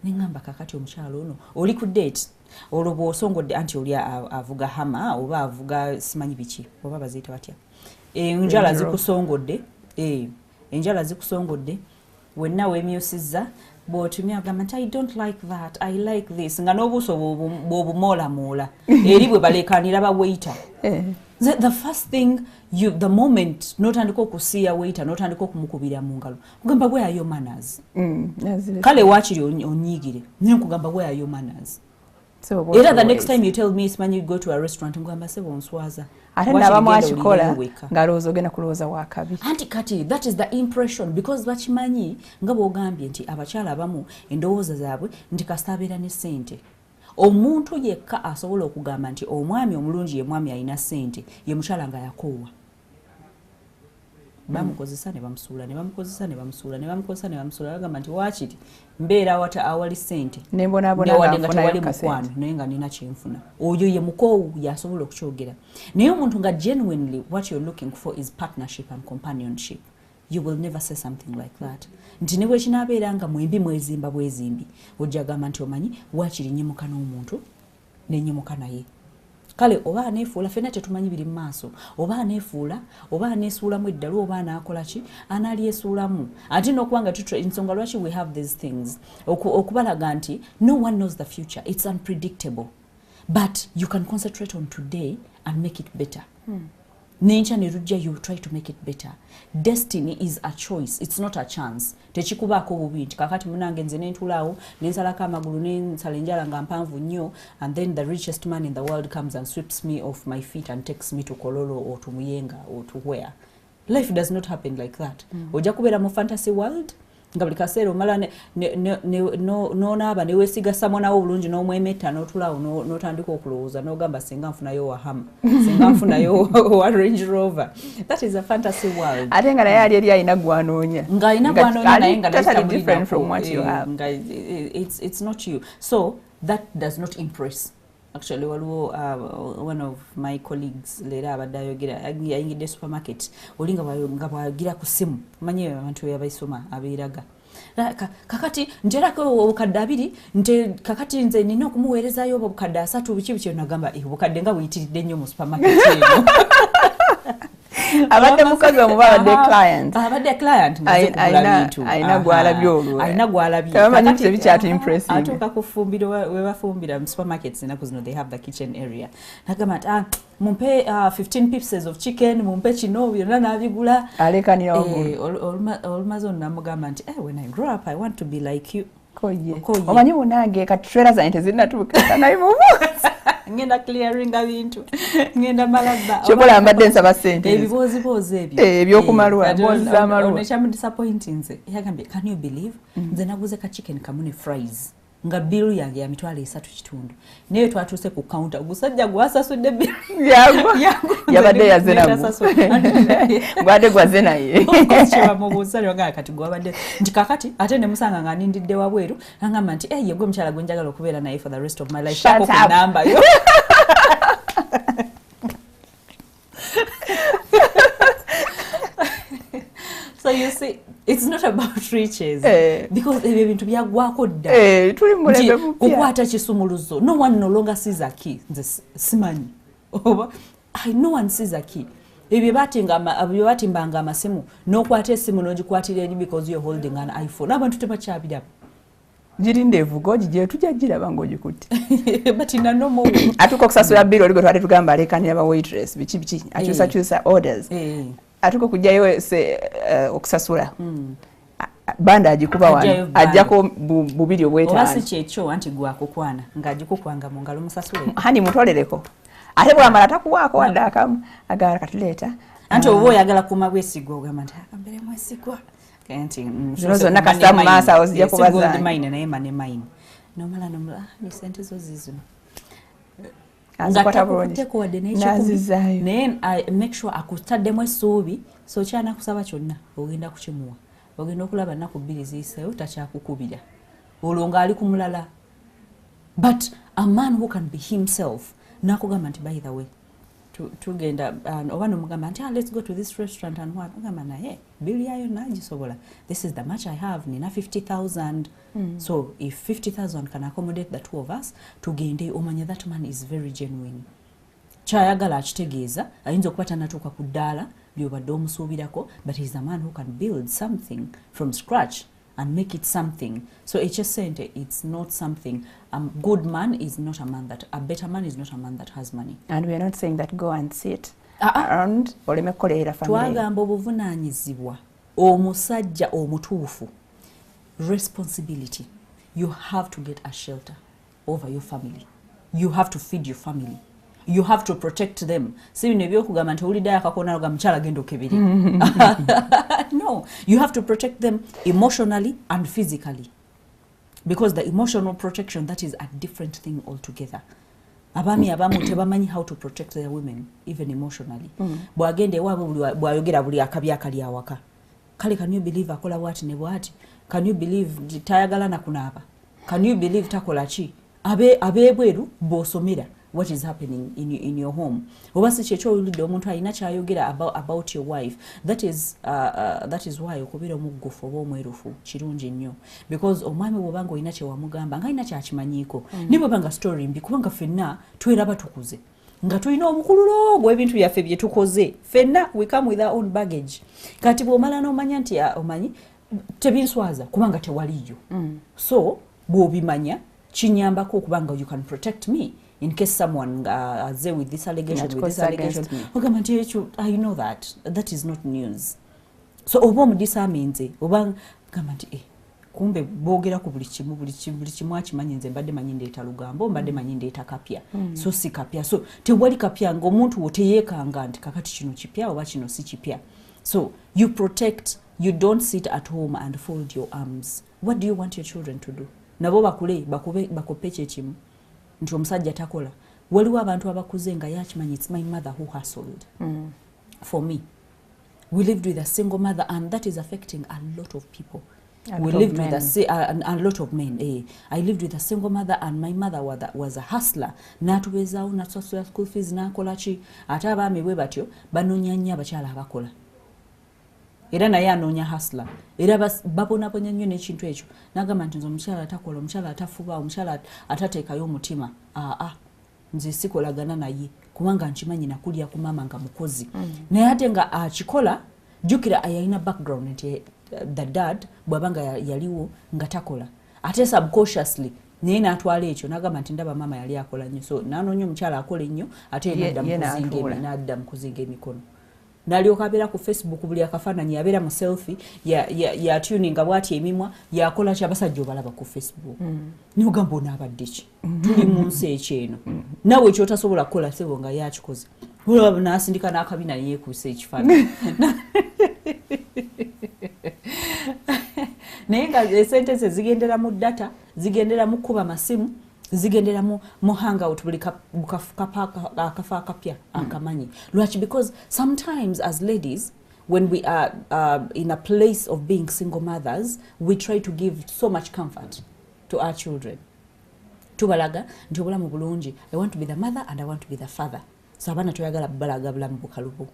neŋŋamba kakati omukyalo ono oli ku date olwo bw'osongodde anti oli avuga hama oba avuga simanyi biki oba baziyita batya enjala zikusongodde enjala zikusongodde wenna weemyusizza bw'otumya agamba nti I don't like that, I like this nga n'obuuso bw'obumoolamoola eri bwe baleekaanira ba waiter. The first thing the moment n'otandika okusiiya waiter n'otandika okumukubira mu ngalo kugamba where are your manners. Kale waakiri onyiigire naye nkugamba where are your manners. Era the next time you tell me simanyi you go to a restaurant ngamba sebo onswaza ate n'abamu akikola ngalowooza ogenda kulowooza wakabi. Anti kati that is the impression because bakimanyi nga bw'ogambye nti abakyala abamu endowooza zaabwe nti kasita abeera ne ssente. Omuntu yekka asobola okugamba nti omwami omulungi ye mwami alina ssente ye mukyala nga yakoowa. Bamukozesa ne bamusuula ne bamukozesa ne bamusuula ne bamukozesa ne bamusuula bagamba nti waakiri mbeera awali ssente newadde nga tewali mukwano naye nga nina kyenfuna. Oyo ye mukoowu yasobola okukyogera. Naye omuntu nga genuinely what you're looking for is partnership and companionship. You will never say something like that. Nti ne bwekinaabeera nga mwembi mwezimba bwezimbi ojja gamba nti omanyi waakiri nnyimuka n'omuntu n'ennyimuka naye. Kale oba aneefuula ffenna tetumanyi biri mu maaso oba aneefuula oba aneesuulamu eddalu oba anaakola ki analyesuulamu ate n'okubanga ensonga lwaki we have these things okubalaga nti no one knows the future, it's unpredictable, but you can concentrate on today and make it better. Nenkya ne lujja you try to make it better. Destiny is a choice, it's not a chance. Tekikubaako bubi nti kakati munange nze nentulaawo nensalako amagulu nensala enjala nga mpanvu nnyo and then the richest man in the world comes and sweeps me off my feet and takes me to Kololo or to Muyenga or to where. Life does not happen like that. Ojja kubeera mu fantasy world nga buli kaseera omala n'onaaba ne weesiga samonawo obulungi n'omwemetta n'otulaawo n'otandika okulowooza n'ogamba singa nfunayo wa Hummer, singa nfunayo wa Range Rover. That is a fantasy world. Ate nga naye ali eri alina gwanoonya ng'alina gwanoonya naye nga totally different from what you have. It's not you. So that does not impress. Actually, one of my colleagues leera abadde ayogera yayingidde supermarket oli nga bwayogira ku ssimu manyi abantu abaisoma abeeraga kakati njerako obukadde 2 nte kakati nze nina okumuweerezaayo obukadde 3 biki nagamba obukadde nga buyitiridde nnyo mu supermarket eno. Abadde mukazi omubadde client. Abadde client ayina gwalabye olwo. Ayina gwalabye. Tamanyi kye bikyatu impressive. Atuuka kufumbiro we bafumbira mu supermarkets enaku zino they have the kitchen area. Nagamba mumpe 15 pieces of chicken, mumpe kino byonna n'abigula. Alekanira wagulu. Olumaze namugamba nti when I grow up I want to be like you. Koye. Omanyi munange katutrera zante zinnatuuka naye mubu. Ngenda clearing abintu ngenda malaba chokola mbadde nsaba sente ebibozibozi ebyo ebyokumalwa bozi z'amalwa onechamu disappointing nze yagambye can you believe nze naguze ka chicken kamune fries nga bill yange ya mitwalo 3 kitundu naye twatuuse ku counter gusajja gwasasudde bill yangu yabadde yazena gwade gwazena ye kochewa mu buzali wanga kati gwabadde nti kakati ate ne musanga nga nindidde wabweru ngamba nti ye gwe mchala gwenjagala okubeera naye for the rest of my life shako ku namba yo. So you see, it's not about riches because ebyo bintu byagwako dda tuli mulembe mupya kukwata kisumuluzo. No one no longer sees a key. Nze simanyi oba no one sees a key. Ebyo batimbanga amasimu n'okwata essimu n'ogikwatira eri because you're holding an iPhone. Abantu tebakyabiramu jirinde evugo gije tujagiraba ng'ogikutte but in a normal atuko kusasula bill oli gwe twali tugamba alekanira ba waitress biki akyusa orders atuko kujjayo okusasula banda agikuba wano ajjako bubiri obwetaani oba si kyekyo anti gwakukwana ng'agikukwanga mu ngalo musasule hani mutolereko ate bwamala takuwaako wadde akamu agala katuleeta anti oba oyagala kuma bwesigwa ogamba nti akambere mwesigwa kanti zonna kasita mu maaso awo zijja kubaza mine naye mane mine nomala ni sente zo zizino azikwata bulungi nazizaayo naye make sure akutaddemu essuubi so kyana kusaba kyonna ogenda kukimuwa ogenda okulaba nnaku 2 ziyiseewo takyakukubira olwo ng'ali ku mulala but a man who can be himself nakugamba nti by the way tugenda oba nomugamba nti let's go to this restaurant and what ogamba naye bill yayo nagisobola this is the much I have nina 50,000 so if 50,000 can accommodate the two of us tugende omanya that man is very genuine kyayagala akitegeeza ayinza okuba tanatuuka ku ddaala byobadde omusuubirako, but he's a man who can build something from scratch and make it something. So HSente, it's not something. A good man is not a man that, a better man is not a man that has money. And we are not saying that go and sit around oleme kukolera family. Twagamba obuvunaanyizibwa omusajja omutuufu, responsibility. You have to get a shelter over your family. You have to feed your family. You have to protect them. Si bino ebyokugamba nti oliddayo akakona ga mukyala genda okebere. No, you have to protect them emotionally and physically. Because the emotional protection, that is a different thing altogether. Abaami abamu tebamanyi how to protect their women, even emotionally. Bwagende ewaabwe bwayogera buli akabi akali awaka. Kale, can you believe akola bwati ne bwati? Can you believe tayagala na kunaaba? Can you believe takola ki? Abebweru bosomera what is happening in your home. Obasi checho ulide omuntu alina kyayogera about your wife. That is why okubira omuggufu oba omwerufu kirungi nnyo, because omwami bwobanga olina kye wamugamba nga alina kyakimanyiiko ne bwebanga story mbi kubanga ffenna tweraba tukuze nga tulina obukululo bw'ebintu byaffe bye tukoze ffenna, we come with our own baggage. Kati bw'omala n'omanya nti omanyi tebinswaza kubanga tewaliyo. So bw'obimanya kinyambako okubanga you can protect me in case someone aze with this allegation, ogamba nti I know that is not news. So oba omudisamenze oba gamba nti kumbe boogera ku buli kimu akimanyi nze mbadde manyi ndeeta lugambo, mbadde manyi ndeeta kapya. So si kapya, so tewali kapya ng'omuntu wo teyeekanga nti kakati kino kipya oba kino si kipya. So you protect, you don't sit at home and fold your arms. What do you want your children to do? Nabo bakule bakope kyekimu nti omusajja takola. Waliwo abantu abakuze nga yakimanyi, it's my mother who hustled for me. We lived with a single mother, and that is affecting a lot of people. We lived with a lot of men. I lived with a single mother, and my mother was a hustler. Natubezawo natusasula school fees nakola ki. Ate abaami bwe batyo banoonya nnyo abakyala abakola. Era naye anoonya hustler. Era babonabonya nnyo n'ekintu ekyo. Nagamba nti nze omukyala atakola, omukyala atafuba, omukyala atateekayo omutima. Nze sikolagana naye kubanga nkimanyi nakulya ku maama nga mukozi. Naye ate nga akikola, jjukira ayalina background nti the dad bw'abanga yaliwo nga takola. Ate subconsciously naye n'atwala ekyo n'agamba nti ndaba maama yali akola nnyo. So n'anoonya omukyala akola ennyo ate n'adda mu kuzinga emikono. Nalyoka abeera ku Facebook buli akafaananyi yabeera mu selfie ya tuninga bwati emimwa yakola kyabasajja obalaba ku Facebook. N'ogamba onaabadde ki? Tuli mu nsi ekyeno. Nawe ekyotasobola kukola sebo nga yakikoze. Olaba n'asindika n'akabina yeekuusa ekifaananyi. Naye nga esente ze zigendera mu data, zigendera mu kuba masimu, zigendera mu hangout buli akafa akapya akamanyi. Lwaki? Because sometimes as ladies, when we are in a place of being single mothers, we try to give so much comfort to our children. Tubalaga nti obulamu bulungi, I want to be the mother and I want to be the father. So abaana toyagala balaga bulamu bukalubu.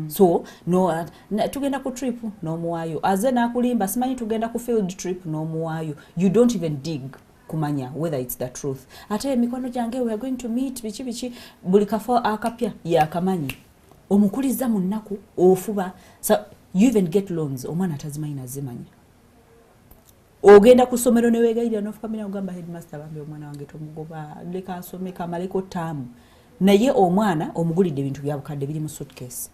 So no tugenda ku trip n'omuwaayo, aze n'akulimba simanyi tugenda ku field trip n'omuwaayo. You don't even dig kumanya whether it's the truth. Ate emikono gyange we are going to meet bichi buli kafo akapya yakamanyi. Omukuliza mu nnaku ofuba. So you even get loans omwana atazimanyi nazimanya. Ogenda ku ssomero ne weegayirira n'ofukambira ogamba headmaster bambe omwana wange tomugoba leka asome kamaleko taamu. Naye omwana omugulidde ebintu bya bukadde biri mu suitcase.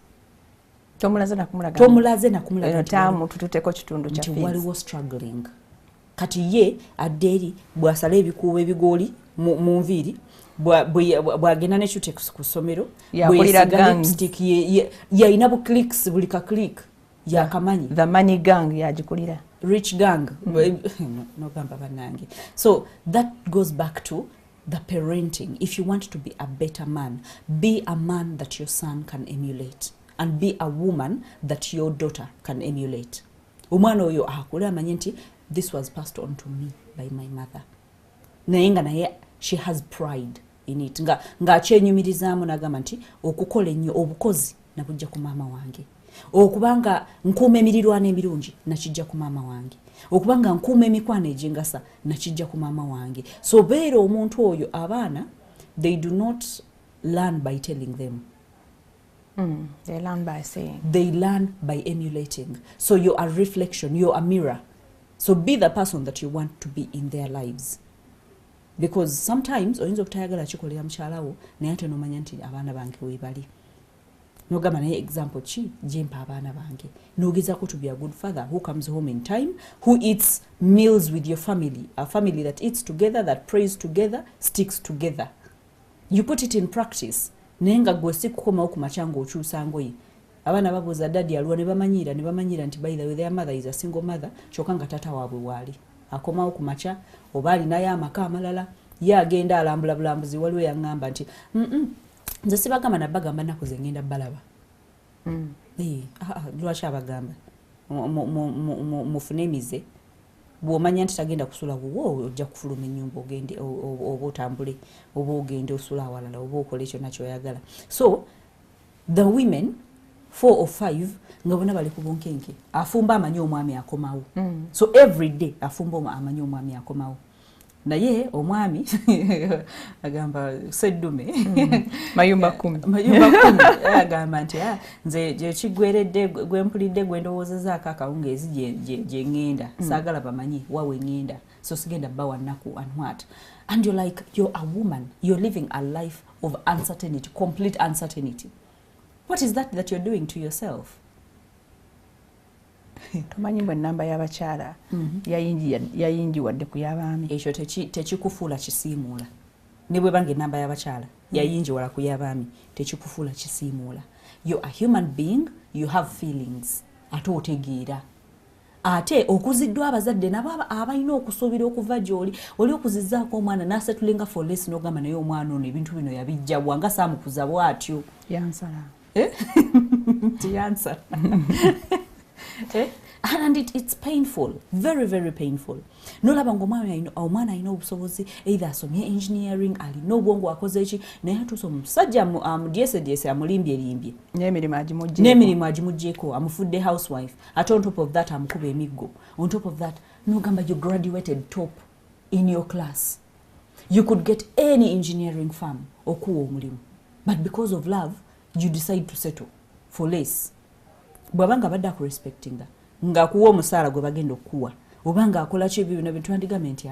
Tomulaze nakumulaga taamu tututeko kitundu kya fees. Waliwo struggling. Kati ye adderi bwasala ebikuubo ebigooli mu nviiri bwagenda n'ekyute ku ssomero bwesiga lipstick yalina bu clicks buli ka click yakamanyi. The money gang yagikulira. Rich gang. No gamba bannange. So that goes back to the parenting. If you want to be a better man, be a man that your son can emulate, and be a woman that your daughter can emulate. Omwana oyo akula amanye nti this was passed on to me by my mother. Naye she has pride in it. Nga akyenyumirizaamu n'agamba nti okukola ennyo obukozi nabujja ku maama wange. Okubanga nkuuma emirirwano emirungi nakijja ku maama wange. Okubanga nkuuma emikwano egyengasa nakijja ku maama wange. So beera omuntu oyo abaana, they do not learn by telling them. They learn by seeing. They learn by emulating. So you're a reflection, you're a mirror. So be the person that you want to be in their lives. Because sometimes oyinza okutayagala kikolera mukyala wo naye ate nomanya nti abaana bange weebali. Nogamba naye example ki jempa abaana bange. Nogezaako to be a good father who comes home in time, who eats meals with your family, a family that eats together, that prays together, sticks together. You put it in practice. Naye nga gwe si kukomawo ku makya ng'okyusa ngoye. Abaana babuuza daddy aluwa ne bamanyira nti by the way their mother is a single mother, kyokka nga taata waabwe waali. Akomawo ku makya oba alinayo amaka amalala, ye agenda alambula bulambuzi waliwo yaŋŋamba nti nze sibagamba nabagamba nnaku ze ŋŋenda balaba. Lwaki abagamba mufune emize bw'omanya nti tagenda kusula wuwo ojja kufuluma ennyumba ogende oba otambule oba ogende osula awalala oba okola ekyo nakyoyagala. So the women 4 or 5 nga bonna bali ku bunkenke afumba amanyi omwami akomawo. So every day afumba amanyi omwami akomawo. Naye omwami agamba seddume mayumba 10 agamba nti nze gye kigweredde gwempulidde gwe ndowoozezaako akawungeezi gye ŋŋenda saagala bamanyi wawe ŋŋenda so sigenda bbawa nnaku and what. And you're like, you're a woman, you're living a life of uncertainty, complete uncertainty. What is that you're doing to yourself? Tumanyi mbwe ennamba y'abakyala yayingiwadde ku y'abaami. Ekyo tekikufuula kisiimuula. Ne bwe banga ennamba y'abakyala yayingiwala ku y'abaami tekikufuula kisiimuula. You're a human being, you have feelings. Ate otegeera. Ate okuziddwa abazadde nabo abalina okusuubira okuva gy'oli oli okuzizzaako omwana n'asetulenga for less n'ogamba naye omwana ono ebintu bino yabijja bwanga saamukuza bw'atyo. Yansala. Tiyansala. And it's painful, very, very painful. Nolaba ng'omwana alina obusobozi either asomye engineering alina obwongo akoze eki naye atuuse omusajja amudyesediese amulimbye n'emirimu agimuggyeko amufudde housewife ate on top of that amukuba emiggo. On top of that nogamba you graduated top in your class, you could get any engineering firm okuwa omulimu, but because of love you decide to settle for less. Bwabanga badde akurespectinga nga kuwa omusaala gwe bagenda okuwa obanga akola ki ebyo bino bitwandigambe nti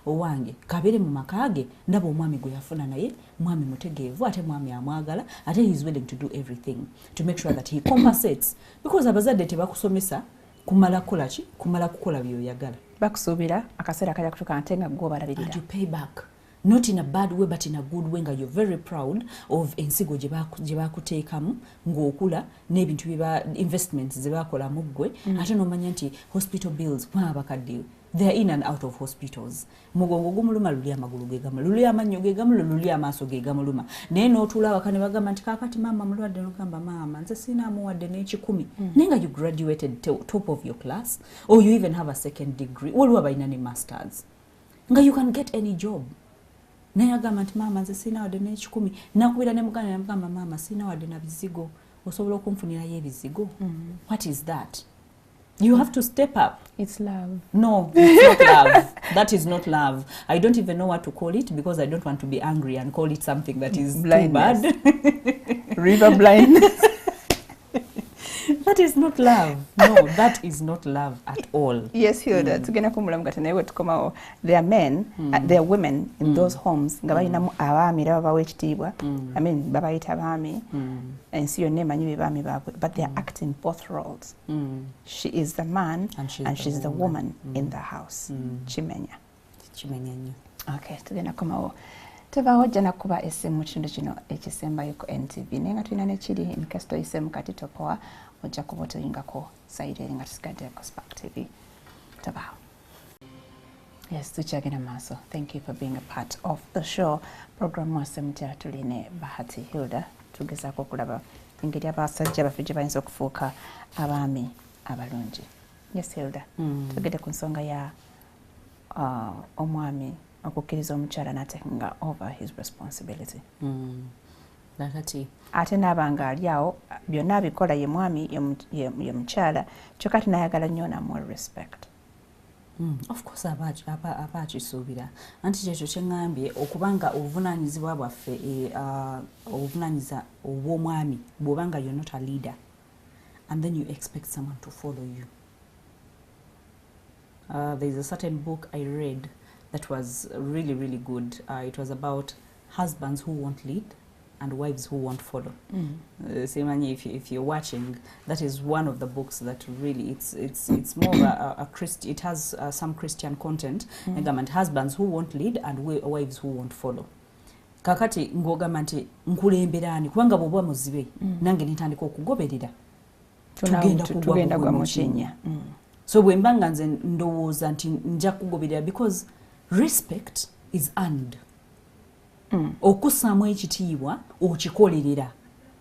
owange kabere mu makage ndaba omwami gwe yafuna naye mwami mutegeevu ate mwami amwagala ate he is willing to do everything to make sure that he compensates, because abazadde tebakusomesa kumala kukola ki kumala kukola byoyagala bakusuubira akaseera kajja kutuuka ate nga gwe obalabirira. And you pay back. Not in a bad way, but in a good way. You're very proud of ensigo gye bakuteekamu ng'okula n'ebintu investments ze bakola mu ggwe. Ate n'omanya nti hospital bills bakadde they are in and out of hospitals. Mugongo gumuluma luli amagulu ge gamuluma, luli amannyo ge gamuluma, luli amaaso ge gamuluma. Naye n'otuula awaka ne bagamba nti kaakati maama mulwadde n'ogamba maama nze sinaamuwadde n'ekikumi. Naye nga you graduated top of your class or you even have a second degree waliwo abalina ne masters nga you can get any job. Naye agamba nti maama nze sinawadde n'ekikumi nakubira ne muganda namugamba maama sinawadde na bizigo osobola okunfunirayo ebizigo. What is that? You have to step up. It's love. No, it's not love. That is not love. I don't even know what to call it because I don't want to be angry and call it something that is blindness. Too bad. River blindness. That is not love. No, that is not love at all. Yes, Hilda. Tugenda kumulamu kati naye tukomawo. There are men, there are women in those homes nga balinamu abaami era babawa ekitiibwa. I mean, babayita abaami. Ensi yonna emanyi be baami baabwe. But they are acting both roles. She is the man and she's the woman in the house. Kimenya. Kimenya nnyo. Okay, tugenda kukomawo. Tebaawo ojja nakuba essimu mu kitundu kino ekisembayo ku NTV naye nga tulina nekiri in case toyisemu kati topoa ojja kuba otoyingako sayiri eri nga tusigadde ku Spark TV. Tebaawo. Yes, tukyagenda maaso. Thank you for being a part of the show. Program Mwasuze Mutya tuline Bahati Hilda tugezaako okulaba engeri abasajja baffe gye bayinza okufuuka abaami abalungi. Yes, Hilda. Tugende ku nsonga ya omwami okukkiriza omukyala n'atekinga over his responsibility. Nakati ate n'abanga ali awo byonna abikola ye mwami ye mukyala kyokka tinayagala nnyo namuwa respect. Of course abakisuubira anti kyekyo kyeŋŋambye okubanga obuvunaanyizibwa bwaffe obuvunaanyiza obw'omwami bw'obanga you're not a leader and then you expect someone to follow you. There's a certain book I read that was really, really good. It was about husbands who won't lead and wives who won't follow. Simani, if you're watching, that is one of the books that really it's more a Christian. It has some Christian content. And husbands who won't lead and wives who won't follow. Kakati ngogamba nti nkulemberani kubanga bw'oba muzibe nange nitandika okugoberera tugenda kwa mukinya. So bwe mbanga nze ndowooza nti nja kugoberera because respect is earned. Okusaamu ekitiibwa okikolerera.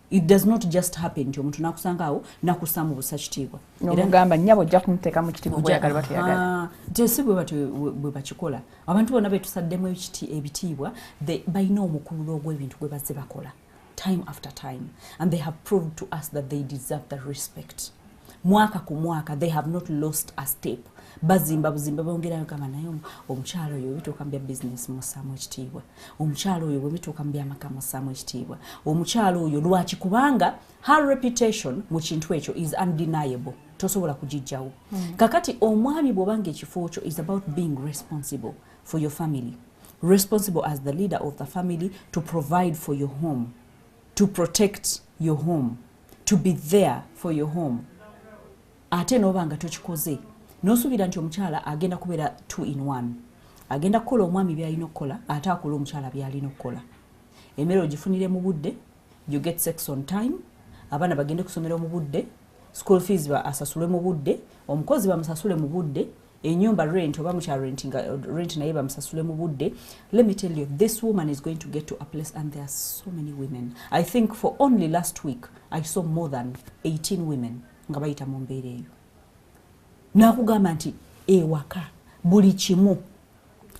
It does not just happen nti omuntu nakusangaawo nakusaamu busa kitiibwa. N'ogamba nnyabo ojja kumuteeka mu kitiibwa bw'oyagala batuyagala. Tesi bwe bakikola. Abantu bonna betusaddemu ebitiibwa balina omukululo ogw'ebintu gwe bazze bakola time after time and they have proved to us that they deserve the respect. Mwaka ku mwaka they have not lost a step. Bazimba bongerayo kama nayo omukyalo oyo bituuka mbya business musaamu ekitiibwa. Omukyalo oyo bwe bituuka mbya amaka musaamu ekitiibwa. Omukyalo oyo lwaki kubanga her reputation mu kintu ekyo is undeniable. Tosobola kugijjawo. Kakati omwami bw'obanga ekifo kyo is about being responsible for your family. Responsible as the leader of the family to provide for your home, to protect your home, to be there for your home. Ate n'obanga tokikoze n'osuubira nti omukyala agenda kubeera 2 in 1. Agenda kukola omwami by'alina okukola ate akola omukyala by'alina okukola. Emmere ogifunire mu budde, you get sex on time, abaana bagende kusomera mu budde, school fees asasule mu budde, omukozi bamusasule mu budde, ennyumba rent oba mukyala rent naye bamusasule mu budde. Let me tell you, this woman is going to get to a place, and there are so many women. I think for only last week I saw more than 18 women nga bayita mu mbeera eyo. Nakugamba nti ewaka buli kimu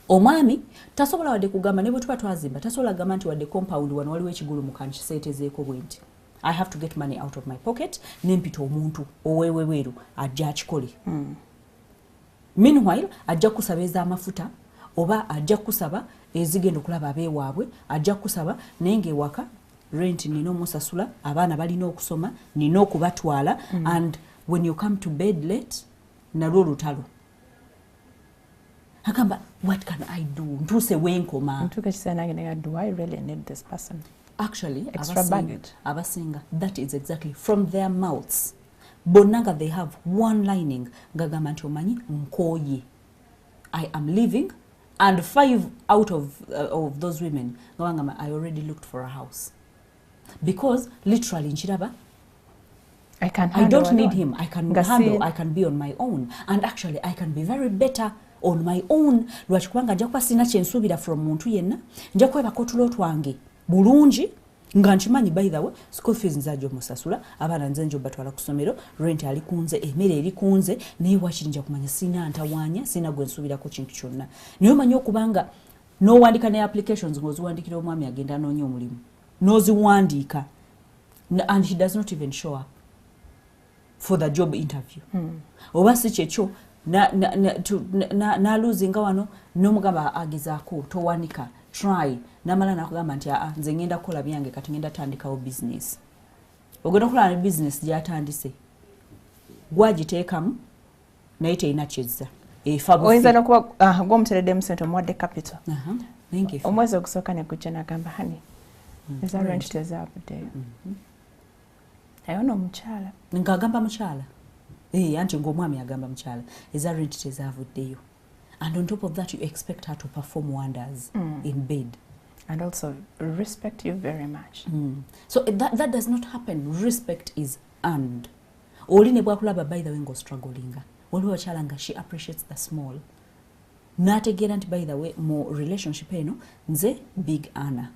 omwami tasobola wadde kugamba ne bwe tuba twazimba tasobola kugamba nti wadde compound wano waliwo ekigulu mu kankiseetezeeko bwe nti I have to get money out of my pocket nempita omuntu oweweweeru ajja akikole. Meanwhile ajja kusaba ez'amafuta oba ajja kusaba ezigenda okulaba abeewaabwe ajja kusaba naye ng'ewaka rent nina omusasula abaana balina okusoma nina okubatwala and when you come to bed late nalwo lutalo. Agamba, what can I do? Ntuse wenkoma. Ntuke kisanage nega, do I really need this person? Actually, extra baggage. Abasinga, that is exactly from their mouths. Bonanga they have one lining. Ngagamba nti omanyi nkoye. I am leaving, and 5 out of those women ngabangamba I already looked for a house. Because literally nchiraba I don't need him. I can handle. I can be on my own. And actually, I can be very better on my own. Lwaki kubanga nja kuba sina kyensuubira from muntu yenna. Nja kwebaka otulo twange bulungi nga nkimanyi by the way school fees nzajja omusasula abaana nze njo batwala ku ssomero rent ali kunze emmere eri kunze naye wakiri nja kumanya sina ntawaanya sina gwe nsuubirako kintu kyonna. Naye omanyi okubanga n'owandiika ne applications ng'oziwandikira omwami agenda anoonya omulimu n'oziwandiika and he does not even show up for the job interview. Oba si kyekyo na losing wano n'omugamba agezaako towanika try namala nakugamba nti nze ngenda kukola byange kati ngenda tandikawo business. Ogenda kukola ne business gyatandise gwagiteekamu naye terina kyezza oyinza nokuba gw'omuteredde mu sente omuwadde capital thank you omwezi ogusooka ne gujja n'agamba hani eza rent tezaavuddeyo naye n'omukyala ng'agamba mukyala anti ng'omwami agamba mukyala eza rent tezaavuddeyo. And on top of that, you expect her to perform wonders in bed. And also respect you very much. So that does not happen. Respect is earned. Oline bwakulaba by the way ngo struggling. Waliwo chalanga she appreciates the small. Nategeera nti by the way mo relationship eno nze big ana.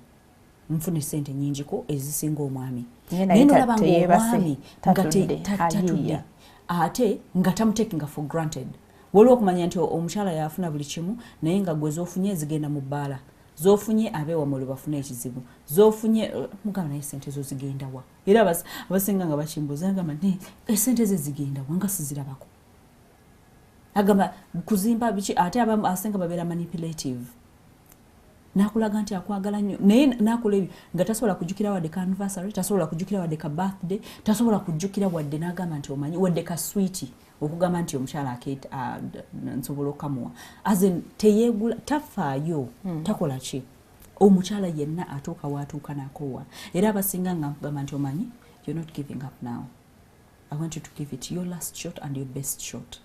Mfune sente nyinjiko ezisinga omwami. Nino laba ng'omwami tatudde. Ate nga tamutekinga for granted. Waliwo okumanya nti omukyala yafuna buli kimu naye nga gwe zoofunye zigenda mu bbaala zoofunye abeewamwe bafuna ekizibu zoofunye mugamba naye sente zo zigenda wa era abasinga nga bakimbuuza ngamba esente ze zigenda wa nga sizirabako agamba kuzimba bichi ate abamu asenga babera manipulative nakulaga nti akwagala nnyo naye nakola ebyo nga tasobola kujjukira wadde ka anniversary tasobola kujjukira wadde ka birthday tasobola kujjukira wadde n'agamba nti omanyi wadde ka sweeti okugamba nti omukyala akeeta nsobola okamuwa azen teyeegula tafaayo takola ki omukyala yenna atuuka waatuuka nakowa era abasinga nga nkugamba nti omanyi you're not giving up now. I want you to give it your last shot and your best shot.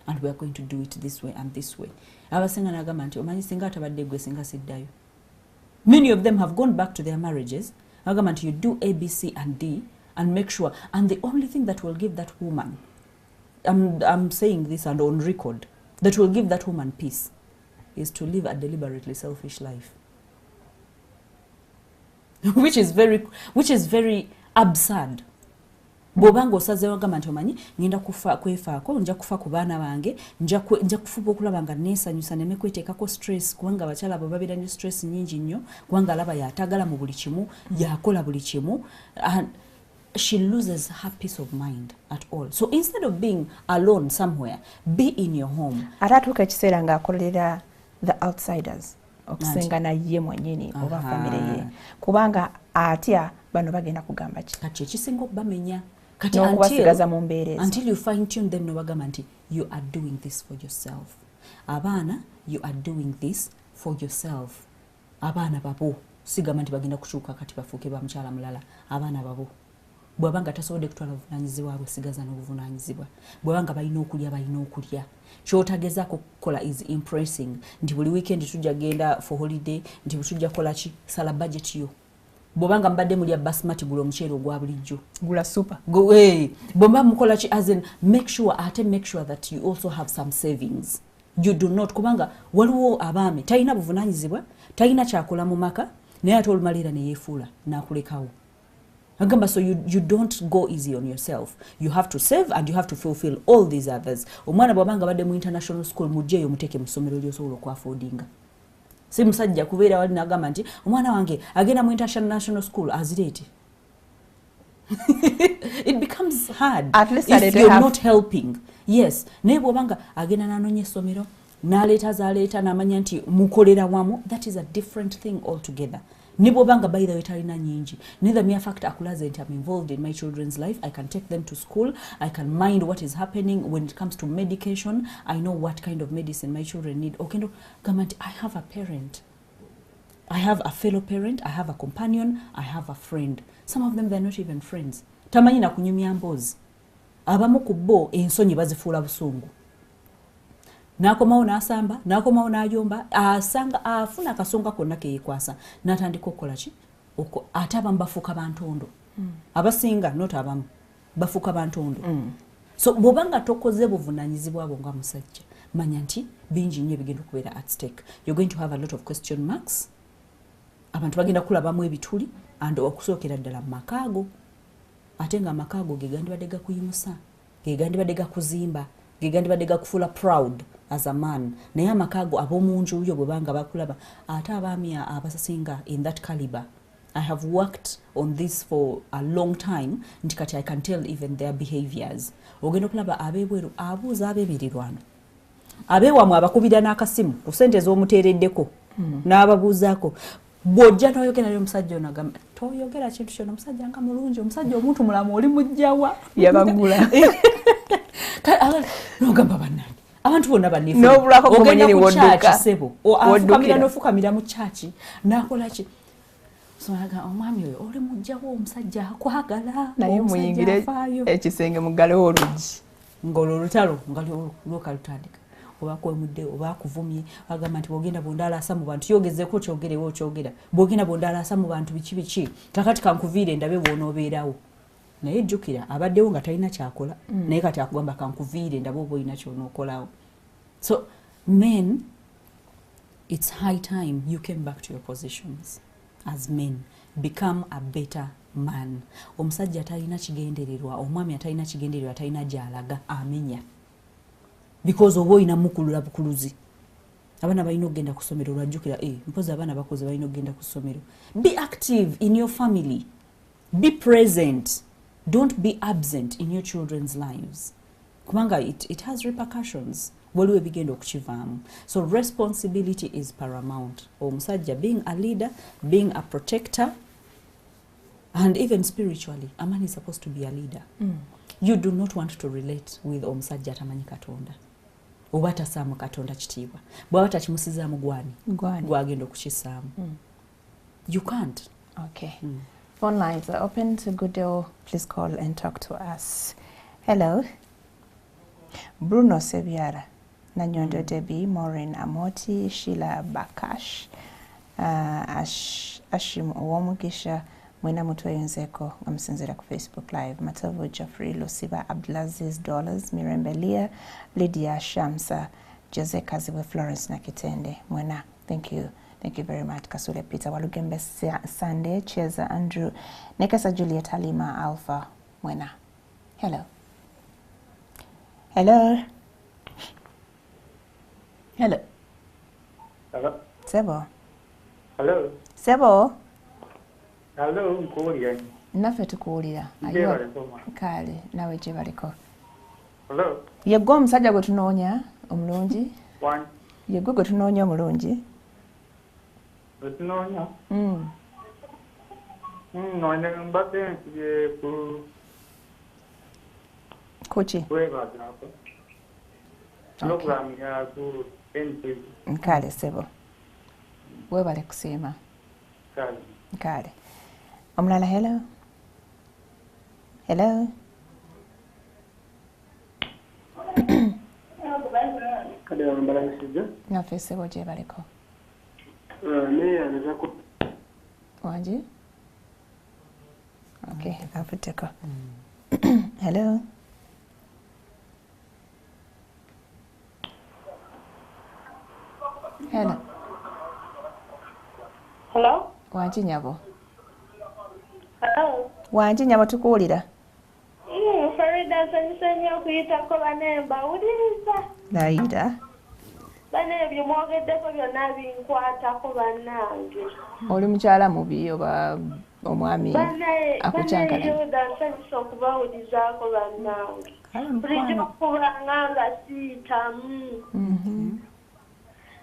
And we are going to do it this way and this way. Abasinga nagamba nti omanyi singa atabadde gwe singa siddayo. Many of them have gone back to their marriages. Nagamba nti you do A, B, C and D and make sure. And the only thing that will give that woman, I'm saying this and on record, that will give that woman peace is to live a deliberately selfish life. which is very absurd. Bobanga osazeewo gamba nti omanyi ngenda kufa kwefaako nja kufa ku baana bange nja kufuba okulaba nga neesanyusa nemekweteekako stress kubanga abakyala abo babeera nnyo stress nyingi nnyo kubanga alaba yatagala mu buli kimu yakola buli kimu and she loses her peace of mind at all. So instead of being alone somewhere, be in your home. Ate atuuka ekiseera ng'akolera the outsiders okusenga naye mwennyini oba famire ye kubanga atya bano bagenda kugamba ki kati ekisinga okubamenya kati until you fine tune them nobagamba nti you are doing this for yourself. Abaana, you are doing this for yourself. Abaana babo sigamba nti bagenda kukyuka kati bafuuke ba mukyala mulala. Abaana babo bwabanga tasobodde kutwala obuvunaanyizibwa bwe sigaza n'obuvunaanyizibwa bwabanga balina okulya kyotagezaako kukola is impressing nti buli weekend tujja genda for holiday nti tujja kola ki sala budget yo bwabanga mbadde mulya basmati gula omuceere ogwa bulijjo gula super bwamba mukola ki as in make sure that you also have some savings. You do not kubanga waliwo abaami talina buvunaanyizibwa talina kyakola mu maka naye ate olumalira ne yeefuula n'akulekawo. Agamba, so you don't go easy on yourself. You have to save and you have to fulfill all these others. Omwana bwabanga badde mu international school mujjeyo muteke mu ssomero ly'osobola okwafoodinga. Si musajja kubeera wali n'agamba nti omwana wange agenda mu international school azireete. It becomes hard if you're not helping. Yes. Naye bwabanga agenda n'anoonya essomero n'aleeta zaleeta n'amanya nti mukolera wamu, that is a different thing altogether. Nibobanga by the way talina nyingi. Neither mere fact akulaze nti I'm involved in my children's life. I can take them to school. I can mind what is happening when it comes to medication. I know what kind of medicine my children need. Okay, no, comment. I have a parent. I have a fellow parent. I have a companion. I have a friend. Some of them they're not even friends. Tamanyi na kunyumya mbozi. Abamu kubo ensonyi bazifuula busungu. Nakomawo n'asamba, nakomawo n'ayomba, asanga afuna akasonga konna ke yekwasa n'atandika okukola ki ate abamu bafuuka bantondo. Abasinga not abamu bafuuka bantondo. So bw'obanga tokoze buvunaanyizibwa bwo nga musajja manya nti bingi nnyo ebigenda okubeera at stake. You're going to have a lot of question marks. Abantu bagenda kulabamu ebituli and okusookera ddala mu makaago ate nga amakaago ge gandibadde gakuyimusa ge gandibadde gakuzimba ge gandibadde gakufuula proud as a man. Naye amakaago ab'omunju yo bwe banga bakulaba ate abaami abasinga in that caliber. I have worked on this for a long time nti kati I can tell even their behaviors. Ogenda okulaba ab'ebweru abuuza ab'emirirwano abeewamwe abakubira n'akasimu ku ssente z'omuteereddeko n'ababuuzaako bw'ojja n'oyogera naye omusajja ono agamba toyogera kintu kyonna omusajja nga mulungi omusajja omuntu mulamu oli mujjawa yabagula n'ogamba bannange abantu bonna banniogenda ku kyaki sebo afukamira n'ofukamira mu kyaki n'akola ki sonaga omwami oyo oli mujjawo omusajja akwagala naye muyingire ekisenge muggalewo oluggi ng'olwo olutalo nga lwokalutandika oba kwemudde oba kuvumye agamba nti bwogenda bwondalaasa mu bantu yogezeeko kyogerewo okyogera bwogenda bwondalaasa mu bantu biki kakati kankuviire ndabe bw'onoobeerawo naye ejjukira abaddewo nga talina kyakola naye kati akugamba kankuviire ndabe oba olina kyonookolawo. So men, it's high time you came back to your positions as men. Become a better man. Omusajja atalina kigendererwa, omwami atalina kigendererwa, atalina gy'alaga amenya. Because oba olina mukulula bukuluzi. Abaana balina okugenda ku ssomero olwajjukira mpozi abaana bakoze balina okugenda ku ssomero. Be active in your family. Be present. Don't be absent in your children's lives. Kubanga it has repercussions waliwo ebigenda okukivaamu. So responsibility is paramount. Omusajja being a leader, being a protector, and even spiritually, a man is supposed to be a leader. You do not want to relate with omusajja atamanyi Katonda. Oba tasaamu Katonda kitiibwa. Bw'aba takimusizaamu gwani gwagenda okukisaamu. You can't. Okay. Phone lines are open. To good deal. Please call and talk to us. Hello. Bruno Sebiara, Nanyondo Debbie, Maureen Amoti, Sheila Bakash, Ashim Owomugisha, Mwina Mutweyonzeko, Ngamsinzira ku Facebook Live, Matovo Jeffrey, Luciba Abdulaziz Dollars, Mirembelia, Lydia Shamsa, Jose Kaziwe, Florence Nakitende. Mwina, thank you. Thank you very much. Kasule Peter, Walugembe Sunday, Cheza Andrew, Nekasa Juliet Halima Alpha. Mwina. Hello. Hello. Hello. Hello. Sebo. Hello. Sebo. Hello, nkuwulira. Naffe tukuwulira. Kale, nawe gye baliko. Hello. Yegwe omusajja gwe tunoonya omulungi? One. Yegwe gwe tunoonya omulungi? Gwe tunoonya? Noonya mbadde nsibye ku... Kuki? Kwebazaako. Program ya ku NTV. Kale Sebo. Weebale kusiima. Kale. Kale. Omulala, hello? Hello? Kale wambalamisijja. Naffe Sebo gye baliko. Neeyanza ku... Wangi? Okay, avuddeko. Hello? Hello? Hello? Wangi nyabo? Hello? Wangi nyabo tukuwulira? Farida nsanyusa nnyo okuyitako banemba wuliriza. Naida? Bane ebyo mwogeddeko byonna binkwatako bannange. Oli mukyala mubi oba omwami akukyankala? Bane Yuda nsanyusa okubawulizaako bannange. Bulijjo okubanga nga siitamu.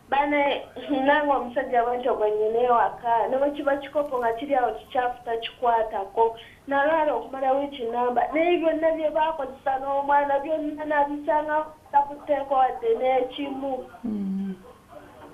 Bane nange omusajja bwentyo gwe nnyina ewaka ne bwe kiba kikopo nga kiri awo kikyafu takikwatako nalwala okumala wiiki namba naye byonna bye baakozesa n'omwana byonna nabisanga takuteeko wadde n'ekimu.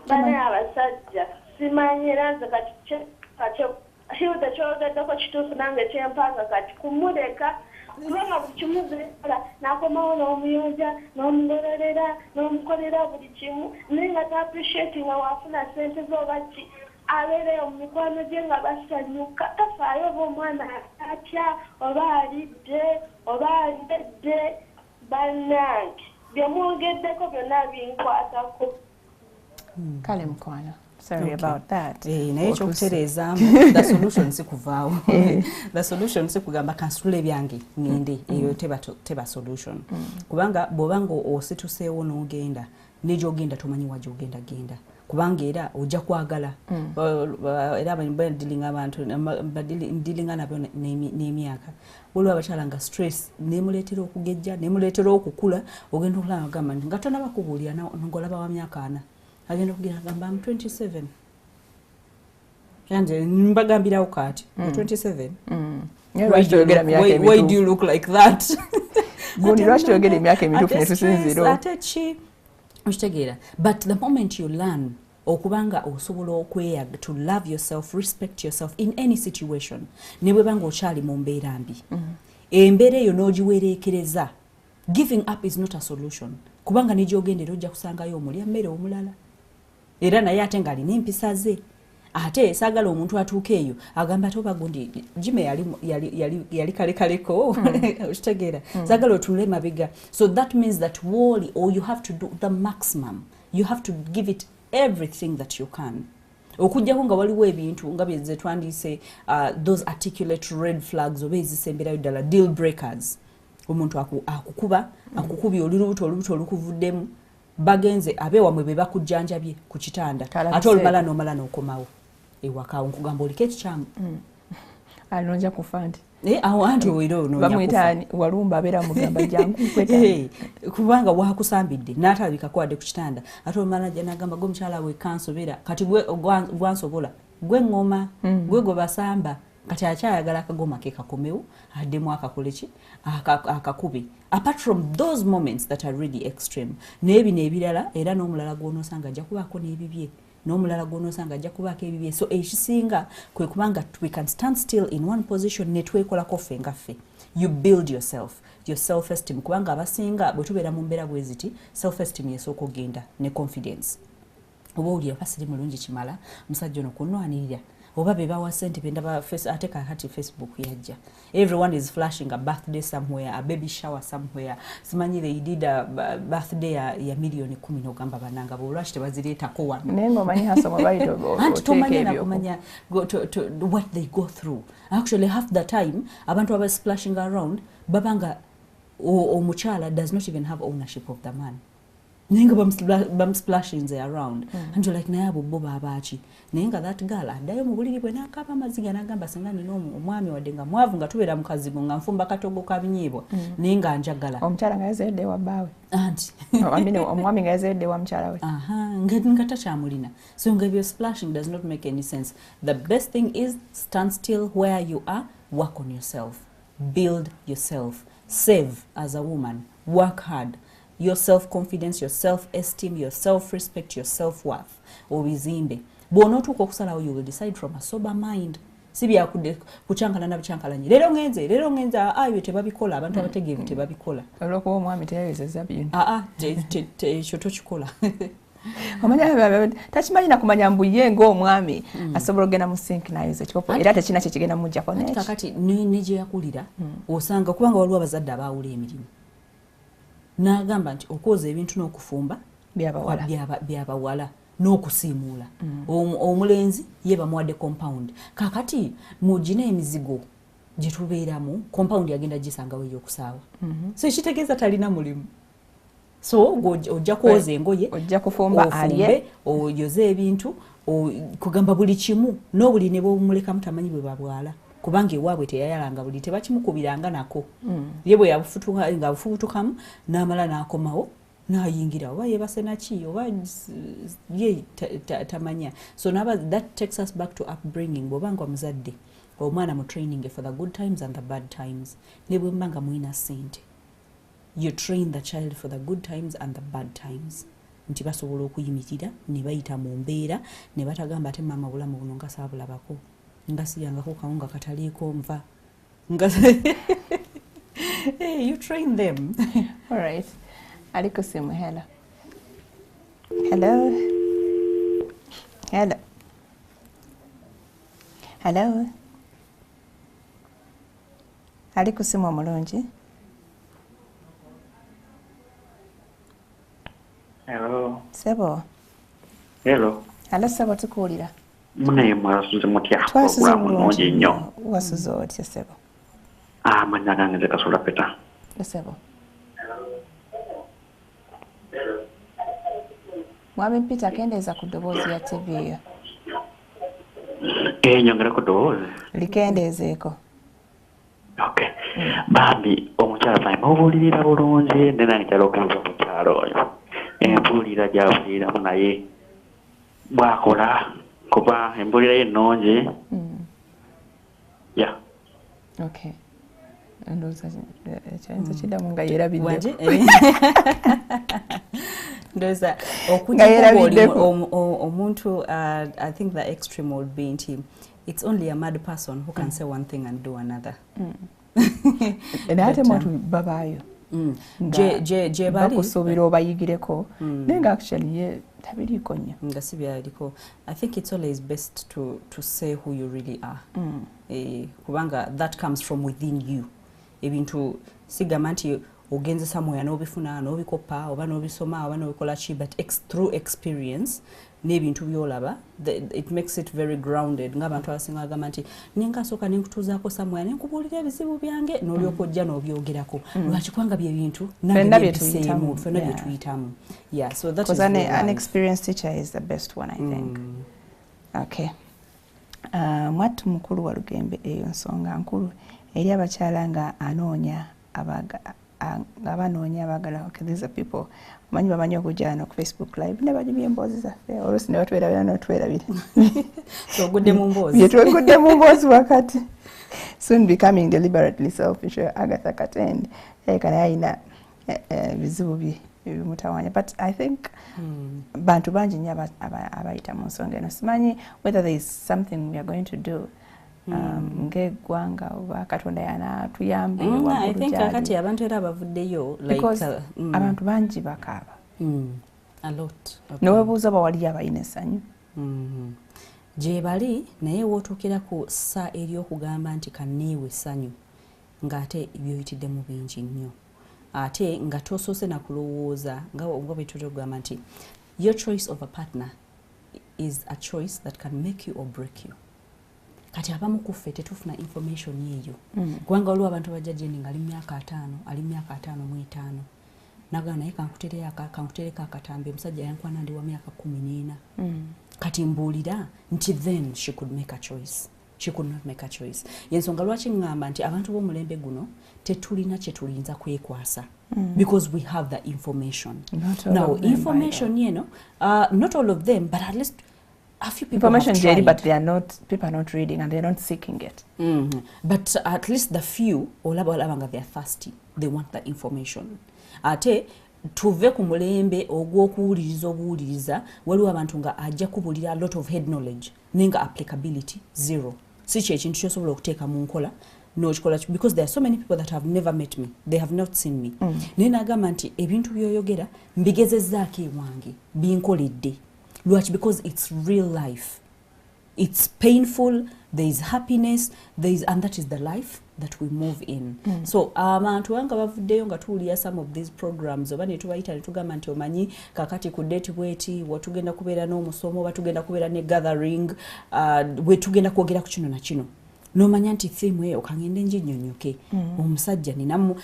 Bane abasajja simanyi era nze kati Hilda kyogeddeko kituufu nange kyempanga kati kumuleka kubanga buli kimu zeera n'akomawo n'omuyonja n'omugororera n'omukolera buli kimu naye nga ta-appreciate nga waafuna ssente z'oba ki abeereyo mu mikwano gye nga basanyuka tafaayo oba omwana atya oba alidde oba alidde. Bannange bye mwogeddeko byonna binkwatako. Kale mukwano. Sorry about that. Naye ekyokutereezaamu the solution si kuvaawo. The solution si kugamba kansitula ebyange ngende eyo teba solution. Kubanga bw'obanga osituseewo n'ogenda n'egyogenda tomanyi wa gy'ogenda genda. Kubanga era ojja kwagala. Era badilinga abantu ndilinga nabyo n'emyaka. Waliwo abakyala nga stress nemuleetera okugejja nemuleetera okukula ogenda okulaba gamba nti nga tonabakubuulira ng'olaba wa myaka 4. Agenda kugira gamba I'm 27. Yanje mbagambirawo kati 27. Why do you look like that? Gundi lwaki oyogera emyaka emituufu ne tusinziro. Ate ki okitegeera. But the moment you learn okubanga osobola okweyaga to love yourself, respect yourself in any situation, ne bwebanga okyali mu mbeera mbi. Embeera eyo n'ogiwereekereza. Giving up is not a solution. Kubanga n'egyogendera ojja kusangayo omulya mmere omulala. Era naye ate ng'alina empisa ze. Ate saagala omuntu atuuka eyo agamba ate oba gundi Jime yali kalekaleko okitegeera. Saagala otunule mabega. So that means that woli or you have to do the maximum. You have to give it everything that you can. Okujjako nga waliwo ebintu nga bye twandise those articulate red flags oba ezisemberayo ddala deal breakers. Omuntu akukuba akukubye olubuto olukuvuddemu bagenze abewamwe be bakujjanjabye ku kitanda ate olumala n'omala n'okomawo ewaka nkugamba oliko ekikyamu alonja kufa nti awo anti oiro no bamwitani walumba abera mugamba jangu kweta kubanga wakusambidde n'atalabika kwadde ku kitanda ate omanaja n'agamba gwe mukyala we kansobera kati gwe gwansobola gwe ngoma gwe gwe basamba kati akyayagala akagoma ke kakomewo addemu akakoleki akakubi. Apart from those moments that are really extreme n'ebino ebirala era n'omulala gw'onosanga ajja kubaako n'ebibye n'omulala gw'onosanga ajja kubaako ebibye. So ekisinga kwe kubanga we can stand still in one position ne twekolako ffe nga ffe. You build yourself, your self-esteem. Kubanga abasinga bwe tubeera mu mbeera bwe ziti self-esteem yesooka ogenda ne confidence. Oba oli abasiri mulungi kimala musajja ono kunwanirira oba be bawa sente bendaba ate kakati Facebook yajja. Everyone is flashing a birthday somewhere, a baby shower somewhere. Simanyi they did a birthday ya milioni 10 n'ogamba bananga bolwashi tebazireetako wano. Nengo manyi hasoma baito Anti tomanya na kumanya what they go through. Actually half the time abantu aba splashing around babanga omuchala does not even have ownership of the man. Nenga bam splashing around and like naye abo bo babachi nenga that girl adayo mu buliri bwe nakaba maziga nagamba singa nino omwami wadenga mwavu nga tubeera mukazi nga nfumba katogo kabinyibwa nenga njagala omukyala nga yazedde wa bawe anti amine omwami nga yazedde wa mukyala we nga takyamulina. So nga your splashing does not make any sense. The best thing is stand still where you are, work on yourself, build yourself, save as a woman, work hard. Your self-confidence, your self-esteem, your self-respect, your self-worth. Obizimbe. Bw'onootuuka okusalawo you will decide from a sober mind. Si byakudde kucyankalana bicyankalanyi. Leero ngenze ayo tebabikola abantu abategeevu tebabikola. Olw'okuba omwami teyayozezza byonna. Ekyo tokikola. Omanya takimanyi na kumanya mbuye ng'omwami asobola ogenda mu sink nayoza ekikopo era tekina kye kigenda mujjako neki. Kakati ne gye yakulira osanga kubanga waliwo abazadde abaawula emirimu. N'agamba nti okwoza ebintu n'okufumba byabawala n'okusiimuula omulenzi ye bamuwadde compound. Kakati mugina emizigo gye tubeeramu compound yagenda gisangawo ey'okusaawa. So ekitegeeza talina mulimu. So ojja kwoza engoye, ojja kufumba alye, oyoze ebintu, kugamba buli kimu n'obuli ne bw'omulekamu tamanyi bwe babwala. Kubanga ewaabwe teyayalanga buli tebakimukubiranga nako. Ye bwe yabufutuka nga bufubutukamu n'amala n'akomawo n'ayingira oba yeebase naki oba ye tamanya. So that takes us back to upbringing. Bw'obanga omuzadde omwana mu training for the good times and the bad times. Ne bwe mbanga mwina ssente, you train the child for the good times and the bad times. Nti basobola okuyimirira ne bayita mu mbeera ne batagamba ate maama bulamu buno nga saabulabako. Ngasiyangako kawunga kataliiko nva. Hey, you train them. All right. Aliko simu. Hello. Hello. Hello. Hello. Aliko simu omulungi. Hello. Sebo. Hello. Hello Sebo tukuwulira. Mune Mwasuze Mutya. Twasuze bulungi nnyo. Wasuze otya Sebo? Amanya gange nze Kasula Peta. Sebo. Mwami Peter kendeeza ku ddoboozi ya TV eyo. Nyongera ku ddoboozi. Likendeezeeko. Okay. Bambi omukyala fayima obuulirira bulungi nena nkyala okunza omukyala oyo. Embuulira gy'abuuliramu naye bw'akola kuba embuulira ye ennungi. Yeah. Okay. Ndowooza ekyayinza kiddamu nga yeerabidde. Ndowooza okujja omuntu I think the extreme would be nti it's only a mad person who can say one thing and do another. Ate mwatu babaayo. Je bali bakusuubira obayigireko naye nga actually ye tabiriiko nnyo nga si byaliko. I think it's always best to say who you really are. Kubanga that comes from within you. Ebintu sigamba nti ogenze somewhere n'obifuna n'obikopa oba n'obisoma oba n'obikola ki but through experience n'ebintu byolaba it makes it very grounded. Ng'abantu abasinga bagamba nti ningasooka nenkutuuzaako somewhere nenkubuulira ebizibu byange n'olyoka ojja n'obyogerako lwaki kubanga bye bintu ffenna byetuyitamu. Yeah, so that is an experienced teacher is the best one I think. Okay. Mwattu mukulu wa Lugembe eyo nsonga nkulu eri abakyala nga anoonya abanoonya abagala okay these are people manyi bamanyi okujjana ku Facebook live ne bajibye emboozi zaffe oluusi ne batwerabira n'otwerabira so ogudde mu mboozi yetwegudde mu mboozi wakati soon becoming deliberately selfish Agatha Katende kana yayina bizibu bimutawanya but I think bantu bangi nnyo abayita mu nsonga eno simanyi whether there is something we are going to do ng'eggwanga oba Katonda yanatuyambe I think kakati abantu era bavuddeyo because abantu bangi bakaaba a lot newebuuza bawaliyo abalina essanyu gye bali naye wootuukira ku ssa ery'okugamba nti kanneewe essanyu ng'ate byoyitiddemu bingi nnyo ate nga tosoose na kulowooza nga bwe tutogamba nti your choice of a partner is a choice that can make you or break you. Kati abamu kuffe tetufuna information yeeyo kubanga waliwo abantu bajja gyendi nga ali myaka 5 ali myaka 5 mu 5 nagamba naye kankutereka akatambi omusajja yankwana ndi wa myaka 14 kati mbuulira nti then she could make a choice. She could not make a choice. Yensonga lwaki ngamba nti abantu b'omulembe guno tetulina kye tulinza kwekwasa because we have the information. Now information not all of them but at least a few people information daily, but people are not reading and they're not seeking it. But at least the few olaba they are thirsty, they want the information. Ate tuve ku mulembe ogw'okuwuliriza waliwo abantu nga ajja kubulira a lot of head knowledge nenga applicability zero. Si kye kintu kyosobola okuteeka mu nkola n'okikola because there are so many people that have never met me, they have not seen me. Naye nagamba nti ebintu by'oyogera mbigezezzaako ewange binkoledde. Lwaki? Because it's real life. It's painful, there is happiness, and that is the life that we move in. So abantu wanga bavuddeyo nga tuwulira some of these programs oba ne tubayita ne tugamba nti omanyi kakati ku date bweti watugenda kubeera n'omusomo oba tugenda kubeera ne gathering we tugenda kwogera ku kino na kino nomanya nti theme eyo kangende njinyonyoke omusajja ninamu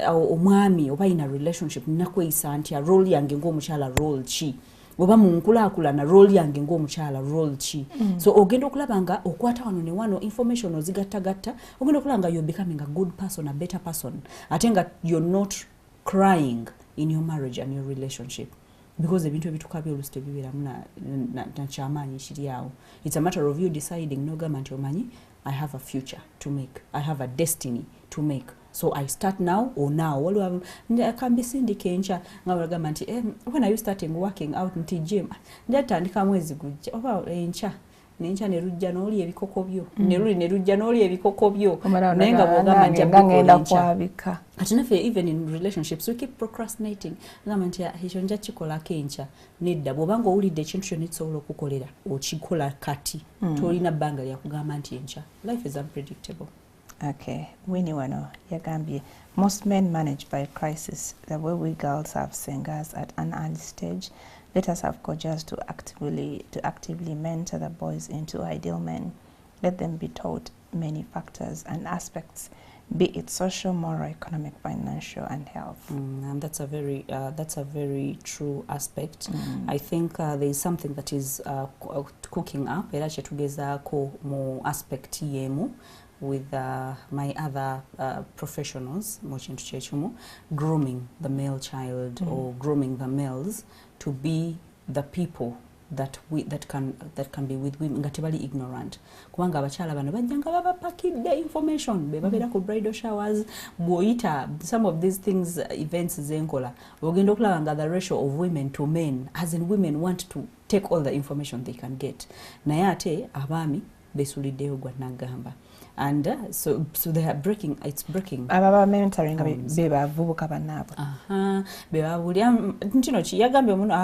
omwami oba ina relationship ninakweyisa nti a role yange ng'omukyala role ki oba mu nkulaakulana role yange ng'omukyala role ki so ogenda okulaba nga okwata wano ne wano information ozigattagatta ogenda okulaba nga you're becoming a good person, a better person ate nga you're not crying in your marriage and your relationship because ebintu ebitukabya oluusi tebibeeramu na kyamaanyi kiri awo. It's a matter of you deciding n'ogamba nti omanyi I have a future to make, I have a destiny to make. So I start now or now. Waliwo akambisindika enkya nga bagamba nti when are you starting working out nti gym njatandika mwezi gujja oba enkya nenkya ne rujja n'oli ebikoko byo ne rujja n'oli ebikoko byo naye nga bw'ogamba nti ngenda kwabika. Ate naffe even in relationships we keep procrastinating ngamba nti ekyo nja kikolako enkya nedda bw'obanga owulidde ekintu kyonna ekisobola okukolera okikola kati tolina bbanga lyakugamba nti enkya. Life is unpredictable. Okay, Winnie Wano, Yagambie. Most men managed by crisis. The way we girls have singers at an early stage, let us have coaches to actively mentor the boys into ideal men. Let them be taught many factors and aspects, be it social, moral, economic, financial, and health. And that's a very true aspect. I think there is something that is cooking up. Era kyetugezaako mu aspect yemu with my other professionals, grooming the male child or grooming the males to be the people that can be with women nga tebali ignorant kubanga abakyala bano bajja nga babapakidde information be babeera ku bridal showers bw'oyita some of these things events zenkola ogenda okulaba nga the ratio of women to men as in women want to take all the information they can get naye ate abaami besuliddeyo gwa nagamba. And so they are breaking, it's breaking. Ababa mentoring beba vubuka banabo. Beba bulya ntino ki yagambye muno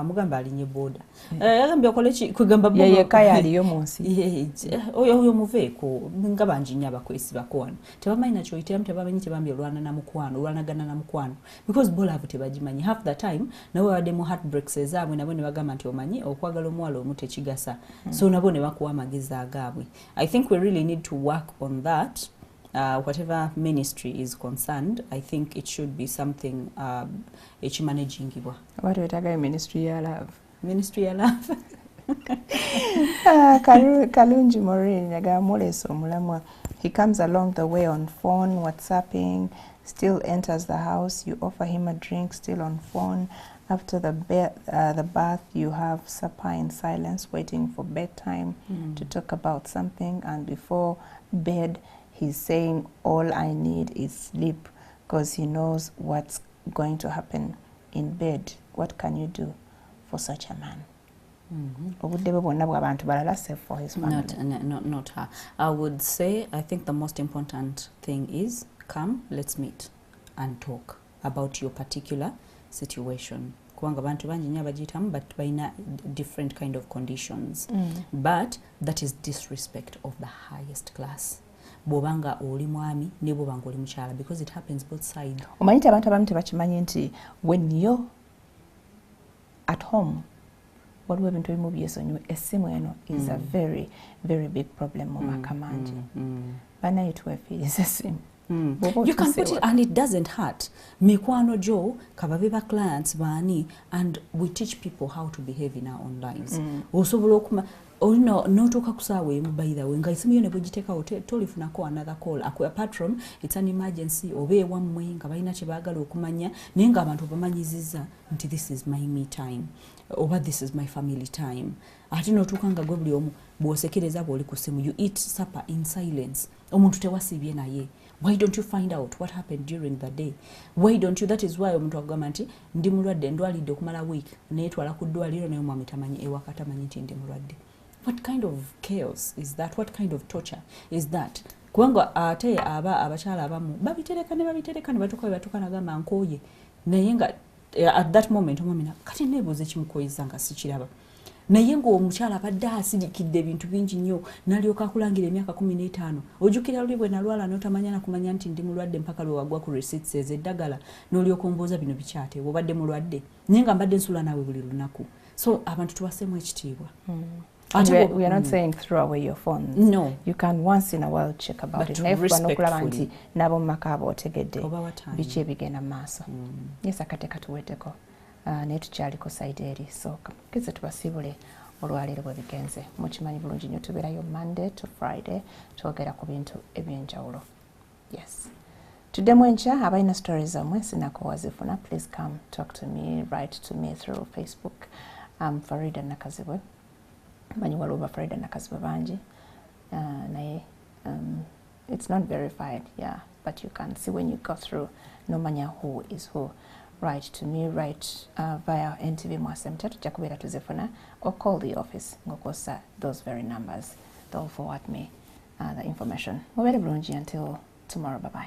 mugamba alinye boda. Yagambye okolechi kugamba boda. Ye kaya aliyo munsi. Oyo muveeko ngabanji nyaba kwesi bakwano. Tebamanyi nakyo itera tebamanyi tebambye olwana na mukwano, olwanagana na mukwano. Because bola abo tebagimanyi half the time nawe wadde mu heartbreaks ezaabwe nabo ne bagamba nti omanyi okwagala omwalo omutte kigasa. So nabo ne bakuwa amagezi agaabwe. I think we really need to work on that. Whatever ministry is concerned, I think it should be something managing. What would I ministry ya love? Ministry ya love. Kalungi Maureen yaga moleso mulamwa He comes along the way on phone, WhatsApping, still enters the house, you offer him a drink, still on phone. After the bath, you have supper in silence, waiting for bedtime to talk about something. And before bed, he's saying, all I need is sleep, because he knows what's going to happen in bed. What can you do for such a man? For his family. Not her. I would say, I think the most important thing is, come, let's meet and talk about your particular situation. Kubanga bantu bangi nnyo abagiyitamu but balina different kind of conditions. But that is disrespect of the highest class. Bw'obanga oli mwami ne bw'obanga oli mukyala, because it happens both sides. Omanyite abantu abamu tebakimanyi nti when you're at home, waliwo ebintu ebimu byesonyiwa, essimu eno is a very, very big problem mu maka mangi. Banaye tuwefiiriza essimu. You can put it and it doesn't hurt. Mikwano jo kababe ba clients bani, and we teach people how to behave in our own lives. Osobola okuma notuuka kusaawa emu by the way nga isimu yo ne bwegiteekawo tolifunako another call. Apart from it's an emergency oba ewammwe nga balina kye baagala okumanya naye nga abantu bamanyizizza nti this is my me time oba this is my family time. Ate notuuka nga gwe buli omu bw'osekereza bw'oli ku simu, you eat supper in silence. Omuntu tewasibye naye. Why don't you find out what happened during the day? Why don't you? That is why omuntu agamba nti ndi mulwadde ndwalidde okumala week neetwala ku ddwaliro naye omwami tamanyi ewaka tamanyi nti ndi mulwadde. What kind of chaos is that? What kind of torture is that? Kubanga ate abakyala abamu babitereka ne batuuka nagamba nkooye naye nga at that moment omwami kati neebuuza ekimukoyeza nga sikiraba. Naye ng'omukyala abadde asirikidde ebintu bingi nnyo n'alyoka akulangira emyaka 15. Ojjukira luli bwe nalwala n'otamanya nakumanya nti ndi mulwadde mpaka lwe wagwa ku receipts ez'eddagala n'olyoka ombooza bino bikyate obadde mulwadde naye nga mbadde nsula naawe buli lunaku. So abantu tubaseemu ekitiibwa. We are not saying throw away your phones. No. You can once in a while check about it. Respectfully. Nabo mumaka abo otegedde biki ebigenda maaso. Yes, akateeka tuweddeko. Naye tukyaliko side eri, so kize tubasiibule olwaleero bwe bigenze. Mukimanyi bulungi nnyo tubeerayo Monday to Friday twogera ku bintu ebyenjawulo. Yes. Tuddemu enkya abalina stories zammwe sinako wazifuna, please come talk to me, write to me through Facebook. Farida Nakazibwe. Manyi waliwo Farida Nakazibwe bangi. Naye it's not verified, yeah, but you can see when you go through nomanya who is who. Write to me, write via NTV Mwasuze Mutya tujja kubeera tuzifuna, or call the office ngokosa those very numbers. They'll forward me the information. Mubeere bulungi until tomorrow. Bye bye.